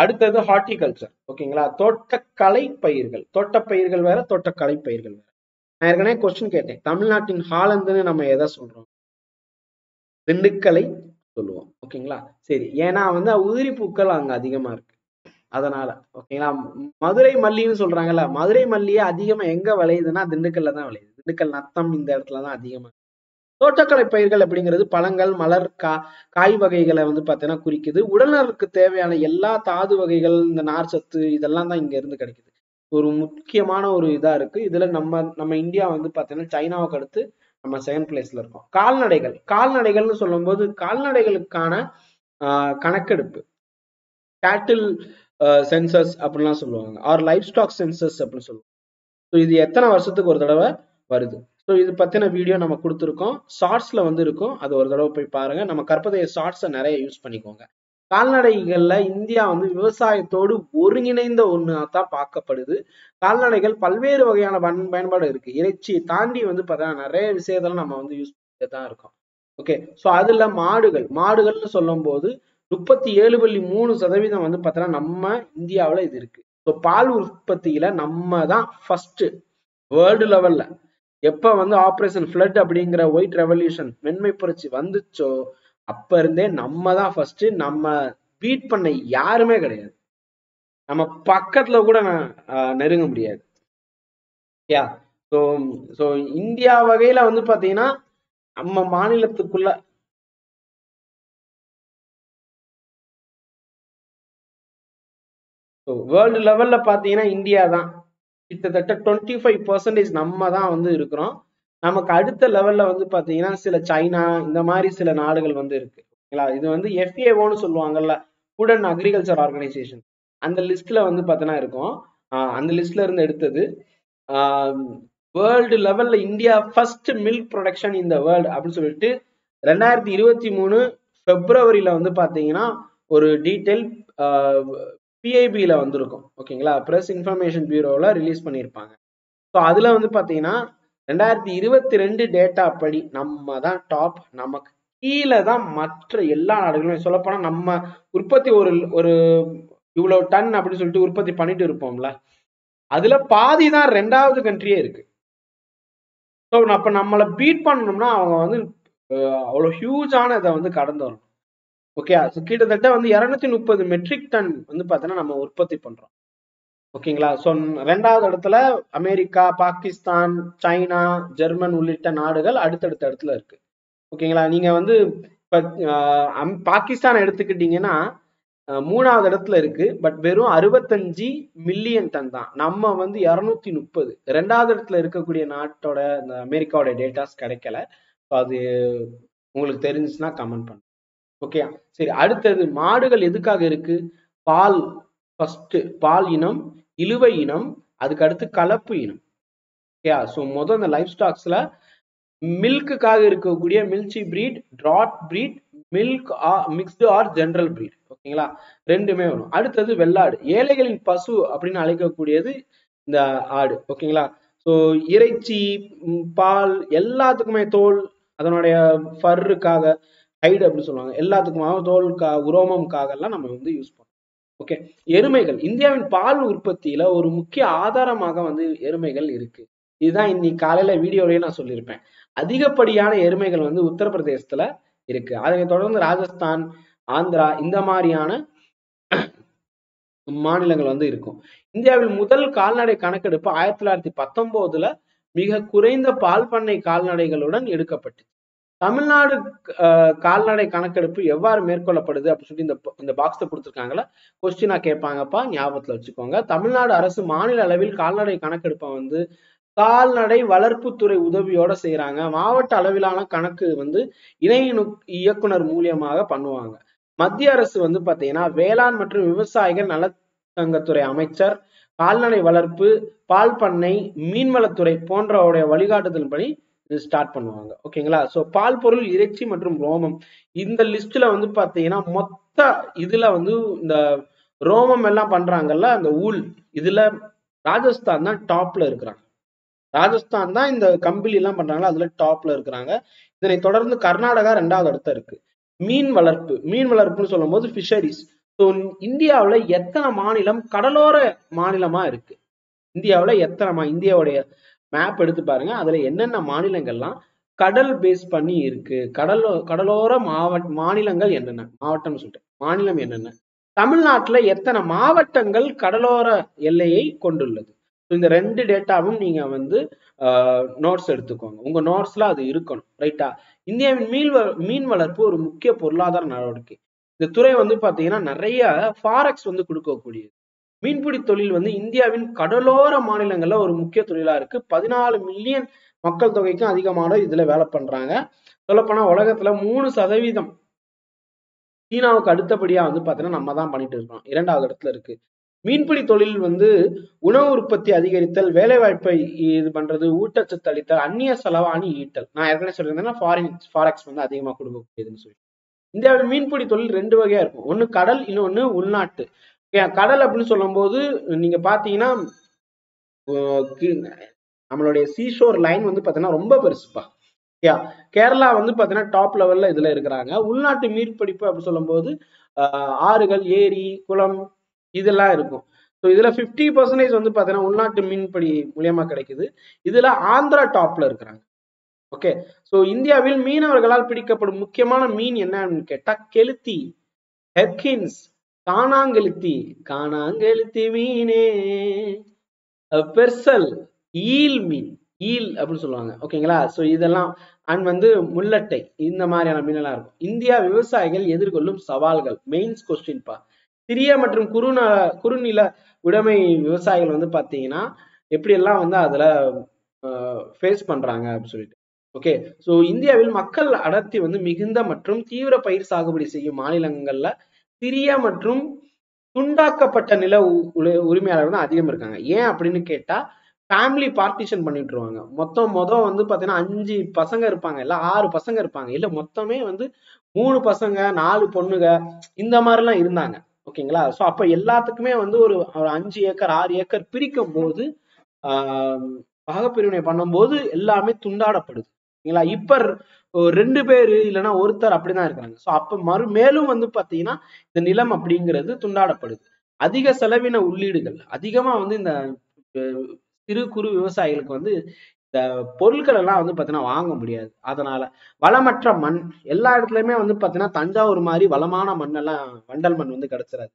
அடுத்தது ஹார்டிகல்ச்சர். ஓகேங்களா, தோட்டக்கலை பயிர்கள். தோட்டப்பயிர்கள் வேற, தோட்டக்கலை பயிர்கள் வேற. நான் ஏற்கனவே கொஸ்டின் கேட்டேன், தமிழ்நாட்டின் ஹாலந்துன்னு நம்ம எதை சொல்றோம்? திண்டுக்கலை சொல்லுவோம். ஓகேங்களா, சரி, ஏன்னா வந்து உதிரி பூக்கள் அங்க அதிகமா இருக்கு, அதனால. ஓகேங்களா, மதுரை மல்லின்னு சொல்றாங்கல்ல, மதுரை மல்லியே அதிகமா எங்க விளையுதுன்னா திண்டுக்கல்ல தான் விளையுது. திண்டுக்கல், நத்தம் இந்த இடத்துலதான் அதிகமா. தோட்டக்கலை பயிர்கள் அப்படிங்கிறது பழங்கள், மலர், காய் வகைகளை வந்து பார்த்தீங்கன்னா குறிக்குது. உடல்நலனுக்கு தேவையான எல்லா தாது வகைகள், இந்த நார் சத்து இதெல்லாம் தான் இங்க இருந்து கிடைக்குது. ஒரு முக்கியமான ஒரு இதா இருக்கு. இதுல நம்ம இந்தியா வந்து பார்த்தீங்கன்னா சைனாவுக்கு அடுத்து நம்ம செகண்ட் பிளேஸ்ல இருக்கோம். கால்நடைகள்னு சொல்லும் போது கால்நடைகளுக்கான கணக்கெடுப்பு, கேட்டில் சென்சஸ் அப்படின்லாம் சொல்லுவாங்க, ஆர் லைஃப் ஸ்டாக் சென்சஸ் அப்படின்னு சொல்லுவாங்க. ஸோ இது எத்தனை வருஷத்துக்கு ஒரு தடவை வருது? ஸோ இது பத்தின வீடியோ நம்ம கொடுத்துருக்கோம், ஷார்ட்ஸ்ல வந்து இருக்கும், அது ஒரு தடவை போய் பாருங்க. நம்ம கற்பதைய ஷார்ட்ஸை நிறைய யூஸ் பண்ணிக்கோங்க. கால்நடைகள்ல இந்தியா வந்து விவசாயத்தோடு ஒருங்கிணைந்த ஒண்ணா தான் பார்க்கப்படுது. கால்நடைகள் பல்வேறு வகையான பயன்பாடு இருக்கு. இறைச்சியை தாண்டி வந்து பார்த்தீங்கன்னா நிறைய விஷயத்துல நம்ம வந்து யூஸ் பண்ணிட்டு தான் இருக்கோம். ஓகே, ஸோ அதுல மாடுகள்னு சொல்லும் போது 37.3% வந்து பார்த்தீங்கன்னா நம்ம இந்தியாவில் இது இருக்கு. ஸோ பால் உற்பத்தியில நம்ம தான் ஃபர்ஸ்ட் வேர்ல்டு லெவல்ல. எப்ப வந்து ஆபரேஷன் ஃபிளட் அப்படிங்கிற ஒயிட் ரெவல்யூஷன் வெண்மை புரட்சி வந்துச்சோ அப்ப இருந்தே நம்ம தான் ஃபர்ஸ்ட். நம்ம பீட் பண்ண யாருமே கிடையாது, நம்ம பக்கத்துல கூட நெருங்க முடியாது. ஸோ ஸோ இந்தியா வகையில வந்து பாத்தீங்கன்னா நம்ம மாநிலத்துக்குள்ள வேர்ல்டு லெவல்ல பாத்தீங்கன்னா இந்தியா தான் கிட்டத்தட்ட 25% நம்ம தான் வந்து இருக்கிறோம். நமக்கு அடுத்த லெவல்ல வந்து பாத்தீங்கன்னா சில சைனா இந்த மாதிரி சில நாடுகள் வந்து இருக்கு. இது வந்து FAOன்னு சொல்லுவாங்கல்ல, ஃபுட் அண்ட் அக்ரிகல்ச்சர் ஆர்கனைசேஷன், அந்த லிஸ்ட்ல வந்து பாத்தீங்கன்னா இருக்கும். அந்த லிஸ்ட்ல இருந்து எடுத்தது. வேர்ல்டு லெவல்ல India first milk production in the world அப்படின்னு சொல்லிட்டு 2023 பிப்ரவரியில வந்து பாத்தீங்கன்னா ஒரு டீட்டெயில் PIBல வந்திருக்கும். ஓகேங்களா, பிரஸ் இன்ஃபர்மேஷன் பியூரோல ரிலீஸ் பண்ணியிருப்பாங்க. ஸோ அதுல வந்து பாத்தீங்கன்னா 2022 டேட்டா படி நம்ம தான் டாப். நமக்கு கீழே தான் மற்ற எல்லா நாடுகளுமே. சொல்லப்போனா நம்ம உற்பத்தி ஒரு இவ்வளவு டன் அப்படின்னு சொல்லிட்டு உற்பத்தி பண்ணிட்டு இருப்போம்ல, அதுல பாதி தான் ரெண்டாவது கண்ட்ரியே இருக்கு. ஸோ அப்ப நம்மளை பீட் பண்ணணும்னா அவங்க வந்து அவ்வளவு ஹியூஜான இதை வந்து கடந்து வரணும். ஓகே, கிட்டத்தட்ட வந்து 230 மெட்ரிக் டன் வந்து பாத்தீங்கன்னா நம்ம உற்பத்தி பண்றோம். ஓகேங்களா, ஸோ ரெண்டாவது இடத்துல அமெரிக்கா, பாகிஸ்தான், சைனா, ஜெர்மன் உள்ளிட்ட நாடுகள் அடுத்தடுத்த இடத்துல இருக்கு. ஓகேங்களா, நீங்க வந்து இப்ப பாகிஸ்தான் எடுத்துக்கிட்டீங்கன்னா மூணாவது இடத்துல இருக்கு, பட் வெறும் 65 மில்லியன் டன் தான். நம்ம வந்து 230. ரெண்டாவது இடத்துல இருக்கக்கூடிய நாட்டோட இந்த அமெரிக்காவோட டேட்டாஸ் கிடைக்கல. அது உங்களுக்கு தெரிஞ்சுச்சுன்னா கமெண்ட் பண்ணுங்க. ஓகே, சரி, அடுத்தது மாடுகள் எதுக்காக இருக்கு? பால் ஃபர்ஸ்ட், பால் இனம், இழுவை இனம், அதுக்கு அடுத்து கலப்பு இனம். ஓகே, ஸோ முதல் இந்த லைஃப் ஸ்டாக்ஸ்ல மில்க்குக்காக இருக்கக்கூடிய milch breed, draught breed, milk mixed or general breed. ஓகேங்களா, ரெண்டுமே வரும். அடுத்தது வெள்ளாடு, ஏழைகளின் பசு அப்படின்னு அழைக்கக்கூடியது இந்த ஆடு. ஓகேங்களா, ஸோ இறைச்சி, பால் எல்லாத்துக்குமே, தோல், அதனுடைய ஃபர்ருக்காக, ஹைடு அப்படின்னு சொல்லுவாங்க, எல்லாத்துக்குமாக, தோலுக்காக, உரோமம்காக எல்லாம் நம்ம வந்து யூஸ் பண்ணுவோம். ஓகே, எருமைகள் இந்தியாவின் பால் உற்பத்தியில ஒரு முக்கிய ஆதாரமாக வந்து எருமைகள் இருக்கு. இதுதான் இன்னைக்கு காலையில வீடியோலயே நான் சொல்லியிருப்பேன். அதிகப்படியான எருமைகள் வந்து உத்தரப்பிரதேசத்துல இருக்கு. அதனை தொடர்ந்து ராஜஸ்தான், ஆந்திரா இந்த மாதிரியான மாநிலங்கள் வந்து இருக்கும். இந்தியாவில் முதல் கால்நடை கணக்கெடுப்பு 1919 மிக குறைந்த பால் பண்ணை கால்நடைகளுடன் எடுக்கப்பட்டு. தமிழ்நாடு கால்நடை கணக்கெடுப்பு எவ்வாறு மேற்கொள்ளப்படுது அப்படின்னு சொல்லி இந்த பாக்ஸ்ல கொடுத்துருக்காங்களா, கொஸ்டினா கேட்பாங்கப்பா, ஞாபகத்துல வச்சுக்கோங்க. தமிழ்நாடு அரசு மாநில அளவில் கால்நடை கணக்கெடுப்பை வந்து கால்நடை வளர்ப்புத்துறை உதவியோட செய்யறாங்க. மாவட்ட அளவிலான கணக்கு வந்து இணை இயக்குனர் மூலியமாக பண்ணுவாங்க. மத்திய அரசு வந்து பாத்தீங்கன்னா வேளாண் மற்றும் விவசாயிகள் நலச்சங்கத்துறை அமைச்சர், கால்நடை வளர்ப்பு, பால் பண்ணை, மீன்வளத்துறை போன்றவுடைய வழிகாட்டுதல்படி இது ஸ்டார்ட் பண்ணுவாங்க. ஓகேங்களா, சோ பால் பொருள், இறைச்சி மற்றும் ரோமம் இந்த லிஸ்ட்ல வந்து பாத்தீங்கன்னா மொத்த இதுல வந்து இந்த ரோமம் எல்லாம் பண்றாங்கல்ல, அந்த ஊல், இதுல ராஜஸ்தான் தான் டாப்ல இருக்கிறாங்க. ராஜஸ்தான் தான் இந்த கம்பளி எல்லாம் பண்றாங்களா அதுல டாப்ல இருக்கிறாங்க. இதனை தொடர்ந்து கர்நாடகா 2வது இடத்துல இருக்கு. மீன் வளர்ப்பு, மீன் வளர்ப்புன்னு சொல்லும் போது ஃபிஷரிஸ். ஸோ இந்தியாவுல எத்தனை மாநிலம் கடலோர மாநிலமா இருக்கு? இந்தியாவுல எத்தனை இந்தியாவுடைய மேப் எடுத்து பாருங்க, அதுல என்னென்ன மாநிலங்கள்லாம் கடல் பேஸ் பண்ணி இருக்கு, கடலோர மாநிலங்கள் என்னென்ன, மாவட்டம் சொல்லிட்டு மாநிலம் என்னென்ன, தமிழ்நாட்டுல எத்தனை மாவட்டங்கள் கடலோர எல்லையை கொண்டுள்ளது. இந்த 2 டேட்டாவும் நீங்க வந்து நோட்ஸ் எடுத்துக்கோங்க, உங்க நோட்ஸ்ல அது இருக்கணும். ரைட்டா, இந்தியாவின் மீன் வளர்ப்பு ஒரு முக்கிய பொருளாதார நடவடிக்கை. இந்த துறை வந்து பாத்தீங்கன்னா நிறைய ஃபாரெக்ஸ் வந்து கொடுக்கக்கூடியது. மீன்பிடி தொழில் வந்து இந்தியாவின் கடலோர மாநிலங்கள்ல ஒரு முக்கிய தொழிலா இருக்கு. 14 மில்லியன் மக்கள் தொகைக்கும் அதிகமான இதுல வேலை பண்றாங்க. சொல்லப்போனா உலகத்துல 3% சீனாவுக்கு அடுத்தபடியா வந்து பாத்தீங்கன்னா நம்ம தான் பண்ணிட்டு இருக்கோம், 2வது இடத்துல இருக்கு. மீன்பிடி தொழில் வந்து உணவு உற்பத்தி அதிகரித்தல், வேலை வாய்ப்பை இது பண்றது, ஊட்டச்சத்து அளித்தல், அந்நிய செலவாணி ஈட்டல். நான் ஏற்கனவே சொல்லியிருந்தேன்னா ஃபாரெக்ஸ் வந்து அதிகமா கொடுக்கக்கூடியதுன்னு சொல்லி. இந்தியாவில் மீன்பிடி தொழில் 2 வகையா இருக்கும், ஒண்ணு கடல், இன்னொன்னு உள்நாட்டு. கடல் அப்படின்னு சொல்லும் போது நீங்க பாத்தீங்கன்னா நம்மளுடைய சீஷோர் லைன் வந்து பாத்தீங்கன்னா ரொம்ப பெருசுப்பா. கேரளா வந்து பாத்தீங்கன்னா டாப் லெவல்ல இதுல இருக்கிறாங்க. உள்நாட்டு மீன்பிடிப்பு அப்படின்னு சொல்லும் போது ஆறுகள், ஏரி, குளம் இதெல்லாம் இருக்கும். ஸோ இதுல 50% வந்து பாத்தீங்கன்னா உள்நாட்டு மீன்பிடி மூலியமா கிடைக்குது. இதுல ஆந்திரா டாப்ல இருக்கிறாங்க. ஓகே, ஸோ இந்தியாவில் மீனவர்களால் பிடிக்கப்படும் முக்கியமான மீன் என்னன்னு கேட்டா கெளுத்தி, ஹெர்கின்ஸ், காணாங்கெளுத்தி மீனே, பெர்சல், ஈல் மீன், ஈல் அப்படின்னு சொல்லுவாங்க. ஓகேங்களா, ஸோ இதெல்லாம் அண்ட் வந்து முள்ளட்டை, இந்த மாதிரியான மீனெல்லாம் இருக்கும். இந்தியா விவசாயிகள் எதிர்கொள்ளும் சவால்கள், மெயின்ஸ் கொஸ்டின்பா. சிறிய மற்றும் குறுநில உடைமை விவசாயிகள் வந்து பாத்தீங்கன்னா எப்படி எல்லாம் வந்து அதுல ஃபேஸ் பண்றாங்க அப்படின்னு சொல்லிட்டு. ஓகே, ஸோ இந்தியாவில் மக்கள் அடர்த்தி வந்து மிகுந்த மற்றும் தீவிர பயிர் சாகுபடி செய்யும் மாநிலங்கள்ல சிறிய மற்றும் துண்டாக்கப்பட்ட நில உரிமையாளர்கள் தான் அதிகம் இருக்காங்க. ஏன் அப்படின்னு கேட்டா ஃபேமிலி பார்ட்டிஷன் பண்ணிட்டுருவாங்க. மொத்தம் வந்து பாத்தீங்கன்னா 5 பசங்க இருப்பாங்க, இல்ல 6 பசங்க இருப்பாங்க, இல்ல மொத்தமே வந்து 3 பசங்க 4 பொண்ணுங்க இந்த மாதிரிலாம் இருந்தாங்க. ஓகேங்களா, ஸோ அப்ப எல்லாத்துக்குமே வந்து ஒரு 5 ஏக்கர் 6 ஏக்கர் பிரிக்கும் போது பாகப்பிரிவினை பண்ணும்போது எல்லாமே துண்டாடப்படுது. ஓகேங்களா, இப்ப 2 பேரு இல்லைன்னா ஒருத்தர் அப்படிதான் இருக்கிறாங்க. ஸோ அப்ப மேலும் வந்து பாத்தீங்கன்னா இந்த நிலம் அப்படிங்கிறது துண்டாடப்படுது. அதிக செலவின உள்ளீடுகள் அதிகமா வந்து இந்த சிறு குறு விவசாயிகளுக்கு வந்து இந்த பொருட்கள் எல்லாம் வந்து பாத்தீங்கன்னா வாங்க முடியாது. அதனால வளமற்ற மண் எல்லா இடத்துலயுமே வந்து பாத்தீங்கன்னா தஞ்சாவூர் மாதிரி வளமான மண் எல்லாம் வண்டல் மண் வந்து கிடைச்சிடாது.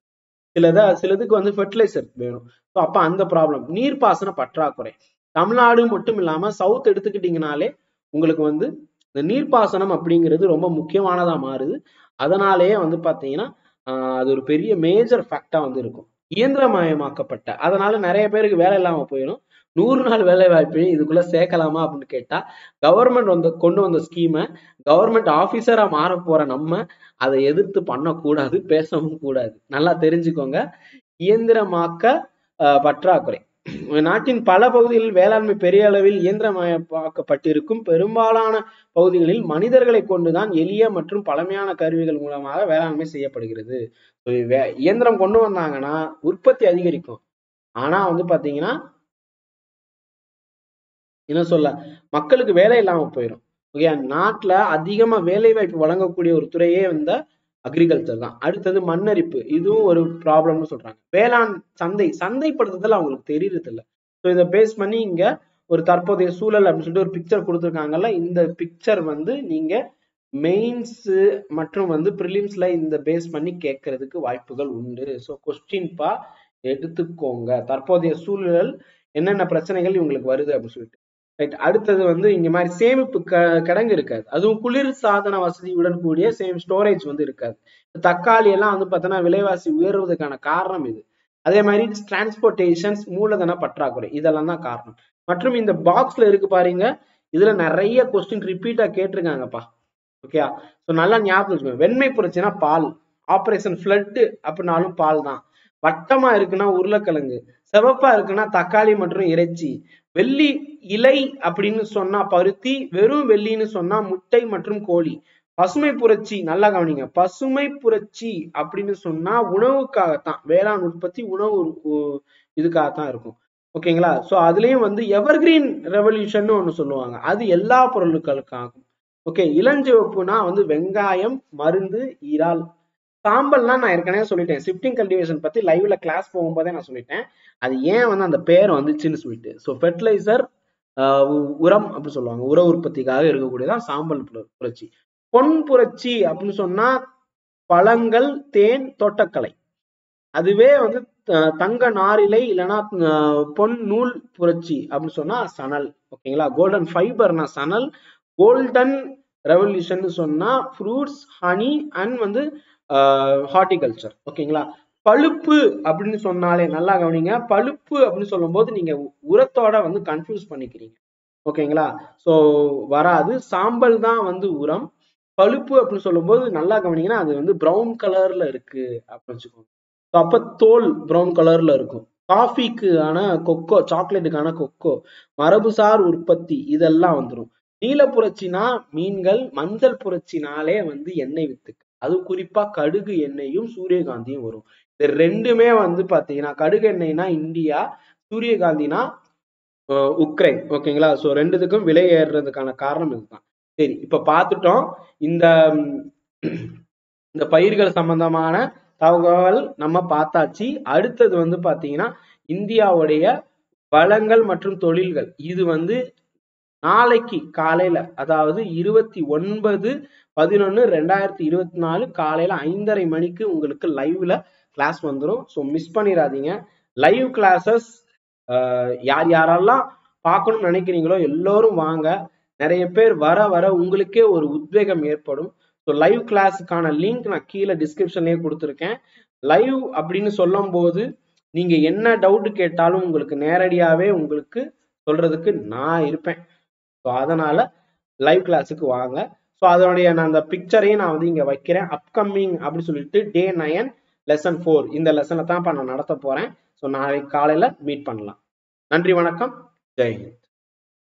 சிலதுக்கு வந்து ஃபெர்டிலைசர் வேணும். ஸோ அப்ப அந்த ப்ராப்ளம், நீர்ப்பாசன பற்றாக்குறை. தமிழ்நாடு மட்டும் இல்லாம சவுத் எடுத்துக்கிட்டீங்கனாலே உங்களுக்கு வந்து இந்த நீர்ப்பாசனம் அப்படிங்கிறது ரொம்ப முக்கியமானதா மாறுது. அதனாலேயே வந்து பாத்தீங்கன்னா அது ஒரு பெரிய மேஜர் ஃபேக்டா வந்து இருக்கும். இயந்திரமயமாக்கப்பட்ட, அதனால நிறைய பேருக்கு வேலை இல்லாம போயிடும். 100 நாள் வேலை வாய்ப்பையும் இதுக்குள்ள சேர்க்கலாமா அப்படின்னு கேட்டா கவர்மெண்ட் கொண்டு வந்த ஸ்கீமை கவர்மெண்ட் ஆபீசரா மாற போற நம்ம அதை எதிர்த்து பண்ணக்கூடாது, பேசவும் கூடாது. நல்லா தெரிஞ்சுக்கோங்க. இயந்திரமாக்க பற்றாக்குறை, நாட்டின் பல பகுதிகளில் வேளாண்மை பெரிய அளவில் இயந்திரமயமாக்கப்பட்டிருக்கும். பெரும்பாலான பகுதிகளில் மனிதர்களை கொண்டுதான் எளிய மற்றும் பழமையான கருவிகள் மூலமாக வேளாண்மை செய்யப்படுகிறது. இயந்திரம் கொண்டு வந்தாங்கன்னா உற்பத்தி அதிகரிக்கும். ஆனா வந்து பாத்தீங்கன்னா என்ன சொல்ல, மக்களுக்கு வேலை இல்லாம போயிடும். ஓகே, நாட்டுல அதிகமா வேலை வாய்ப்பு வழங்கக்கூடிய ஒரு துறையே வந்து அக்ரிகல்ச்சர் தான். அடுத்தது மண்ணரிப்பு, இதுவும் ஒரு ப்ராப்ளம்னு சொல்றாங்க. வேளாண் சந்தைப்படுத்துதல் அவங்களுக்கு தெரியறது இல்லை. ஸோ இதை பேஸ் பண்ணி இங்க ஒரு தற்போதைய சூழல் அப்படின்னு சொல்லிட்டு ஒரு பிக்சர் கொடுத்துருக்காங்கல்ல. இந்த பிக்சர் வந்து நீங்க மெயின்ஸ் மற்றும் வந்து ப்ரிலிம்ஸ்ல இந்த பேஸ் பண்ணி கேட்கறதுக்கு வாய்ப்புகள் உண்டு. ஸோ கொஸ்டின்பா எடுத்துக்கோங்க. தற்போதைய சூழல் என்னென்ன பிரச்சனைகள் இவங்களுக்கு வருது அப்படின்னு சொல்லிட்டு. ரைட். அடுத்தது வந்து இங்க மாதிரி சேமிப்பு கிடங்கு இருக்காது. அதுவும் குளிர் சாதன வசதியுடன் கூடிய ஸ்டோரேஜ் வந்து இருக்காது. தக்காளி எல்லாம் வந்து பார்த்தோன்னா விலைவாசி உயர்வதற்கான காரணம் இது. அதே மாதிரி டிரான்ஸ்போர்டேஷன்ஸ், மூலதன பற்றாக்குறை, இதெல்லாம் தான் காரணம். மற்றும் இந்த பாக்ஸ்ல இருக்கு பாருங்க, இதுல நிறைய கொஸ்டின் ரிப்பீட்டா கேட்டிருக்காங்கப்பா. ஓகே, ஸோ நல்லா ஞாபகம் வச்சுக்கோங்க. வெண்மை புரட்சினா பால், ஆபரேஷன் ஃபிளட் அப்படின்னாலும் பால் தான். வட்டமா இருக்குன்னா உருளைக்கிழங்கு, சிவப்பா இருக்குன்னா தக்காளி மற்றும் இறைச்சி, வெள்ளி இலை அப்படின்னு சொன்னா பருத்தி, வெறும் வெள்ளின்னு சொன்னா முட்டை மற்றும் கோழி. பசுமை புரட்சி நல்லா கவனிங்க, பசுமை புரட்சி அப்படின்னு சொன்னா உணவுக்காகத்தான், வேளாண் உற்பத்தி உணவு இதுக்காகத்தான் இருக்கும். ஓகேங்களா? சோ அதுலயும் வந்து எவர்கிரீன் ரெவல்யூஷன் ஒண்ணு சொல்லுவாங்க, அது எல்லா பொருட்களுக்காகும். ஓகே, இளஞ்சிவப்புனா வந்து வெங்காயம், மருந்து, இறால். சாம்பல்னா நான் ஏற்கனவே சொல்லிட்டேன், ஷிஃப்டிங் கல்டிவேஷன் பத்தி லைவ்ல கிளாஸ் போகும்போதே நான் சொல்லிட்டேன், அது ஏன் வந்து அந்த பேர் வந்துச்சுன்னு சொல்லிட்டு. ஸோ ஃபெர்டிலைசர், உரம் அப்படி சொல்லுவாங்க, உர உற்பத்திக்காக இருக்கக்கூடியதான் சாம்பல் புரட்சி. பொன் புரட்சி அப்படின்னு சொன்னா பழங்கள், தேன், தோட்டக்கலை. அதுவே வந்து தங்க நாரிலை இல்லைன்னா பொன் நூல் புரட்சி அப்படின்னு சொன்னா சணல். ஓகேங்களா? கோல்டன் ஃபைபர்னா சணல், கோல்டன் ரெவல்யூஷன் சொன்னா ஃப்ரூட்ஸ், ஹனி அண்ட் வந்து ஹார்டிகல்ச்சர். ஓகேங்களா? பழுப்பு அப்படின்னு சொன்னாலே நல்லா கவனிங்க, பழுப்பு அப்படின்னு சொல்லும் போது நீங்க உரத்தோட வந்து கன்ஃபியூஸ் பண்ணிக்கிறீங்க. ஓகேங்களா? ஸோ வராது. சாம்பல் தான் வந்து உரம். பழுப்பு அப்படின்னு சொல்லும் போது நல்லா கவனிங்கன்னா அது வந்து ப்ரௌன் கலர்ல இருக்கு அப்படின்னு வச்சுக்கோங்க. அப்ப தோல் ப்ரௌன் கலர்ல இருக்கும். காஃபிக்கு ஆன கொக்கோ, சாக்லேட்டுக்கான கொக்கோ, மரபுசார் உற்பத்தி இதெல்லாம் வந்துடும். நீல புரட்சினா மீன்கள், மஞ்சள் புரட்சினாலே வந்து எண்ணெய் வித்துக்கு, அது குறிப்பா கடுகு எண்ணெயும் சூரியகாந்தியும் வரும். இது ரெண்டுமே வந்து பாத்தீங்கன்னா கடுகு எண்ணெய்னா இந்தியா, சூரியகாந்தினா உக்ரைன். ஓகேங்களா? சோ ரெண்டுத்துக்கும் விலை ஏறுறதுக்கான காரணம் இதுதான். சரி, இப்ப பார்த்துட்டோம். இந்த இந்த பயிர்கள் சம்பந்தமான தகவல் நம்ம பார்த்தாச்சு. அடுத்தது வந்து பாத்தீங்கன்னா இந்தியாவுடைய வளங்கள் மற்றும் தொழில்கள். இது வந்து நாளைக்கு காலையில, அதாவது 29/11/2024 காலையில 5:30 மணிக்கு உங்களுக்கு லைவ்ல கிளாஸ் வந்துடும். ஸோ மிஸ் பண்ணிடாதீங்க. லைவ் கிளாஸஸ் யார் யாரெல்லாம் பார்க்கணும்னு நினைக்கிறீங்களோ எல்லோரும் வாங்க. நிறைய பேர் வர வர உங்களுக்கே ஒரு உத்வேகம் ஏற்படும். ஸோ லைவ் கிளாஸுக்கான லிங்க் நான் கீழே டிஸ்கிரிப்ஷன்லேயே கொடுத்துருக்கேன். லைவ் அப்படின்னு சொல்லும் போது நீங்க என்ன டவுட் கேட்டாலும் உங்களுக்கு நேரடியாவே உங்களுக்கு சொல்றதுக்கு நான் இருப்பேன். ஸோ அதனால லைவ் கிளாஸுக்கு வாங்க. ஸோ அதனுடைய நான் அந்த பிக்சரையும் நான் வந்து இங்க வைக்கிறேன். அப்கமிங் அப்படின்னு சொல்லிட்டு Day 9 Lesson 4 இந்த லெசனை தான் நான் நடத்த போறேன். ஸோ நாளைக்கு காலையில மீட் பண்ணலாம். நன்றி, வணக்கம், ஜெய் ஹிந்த்.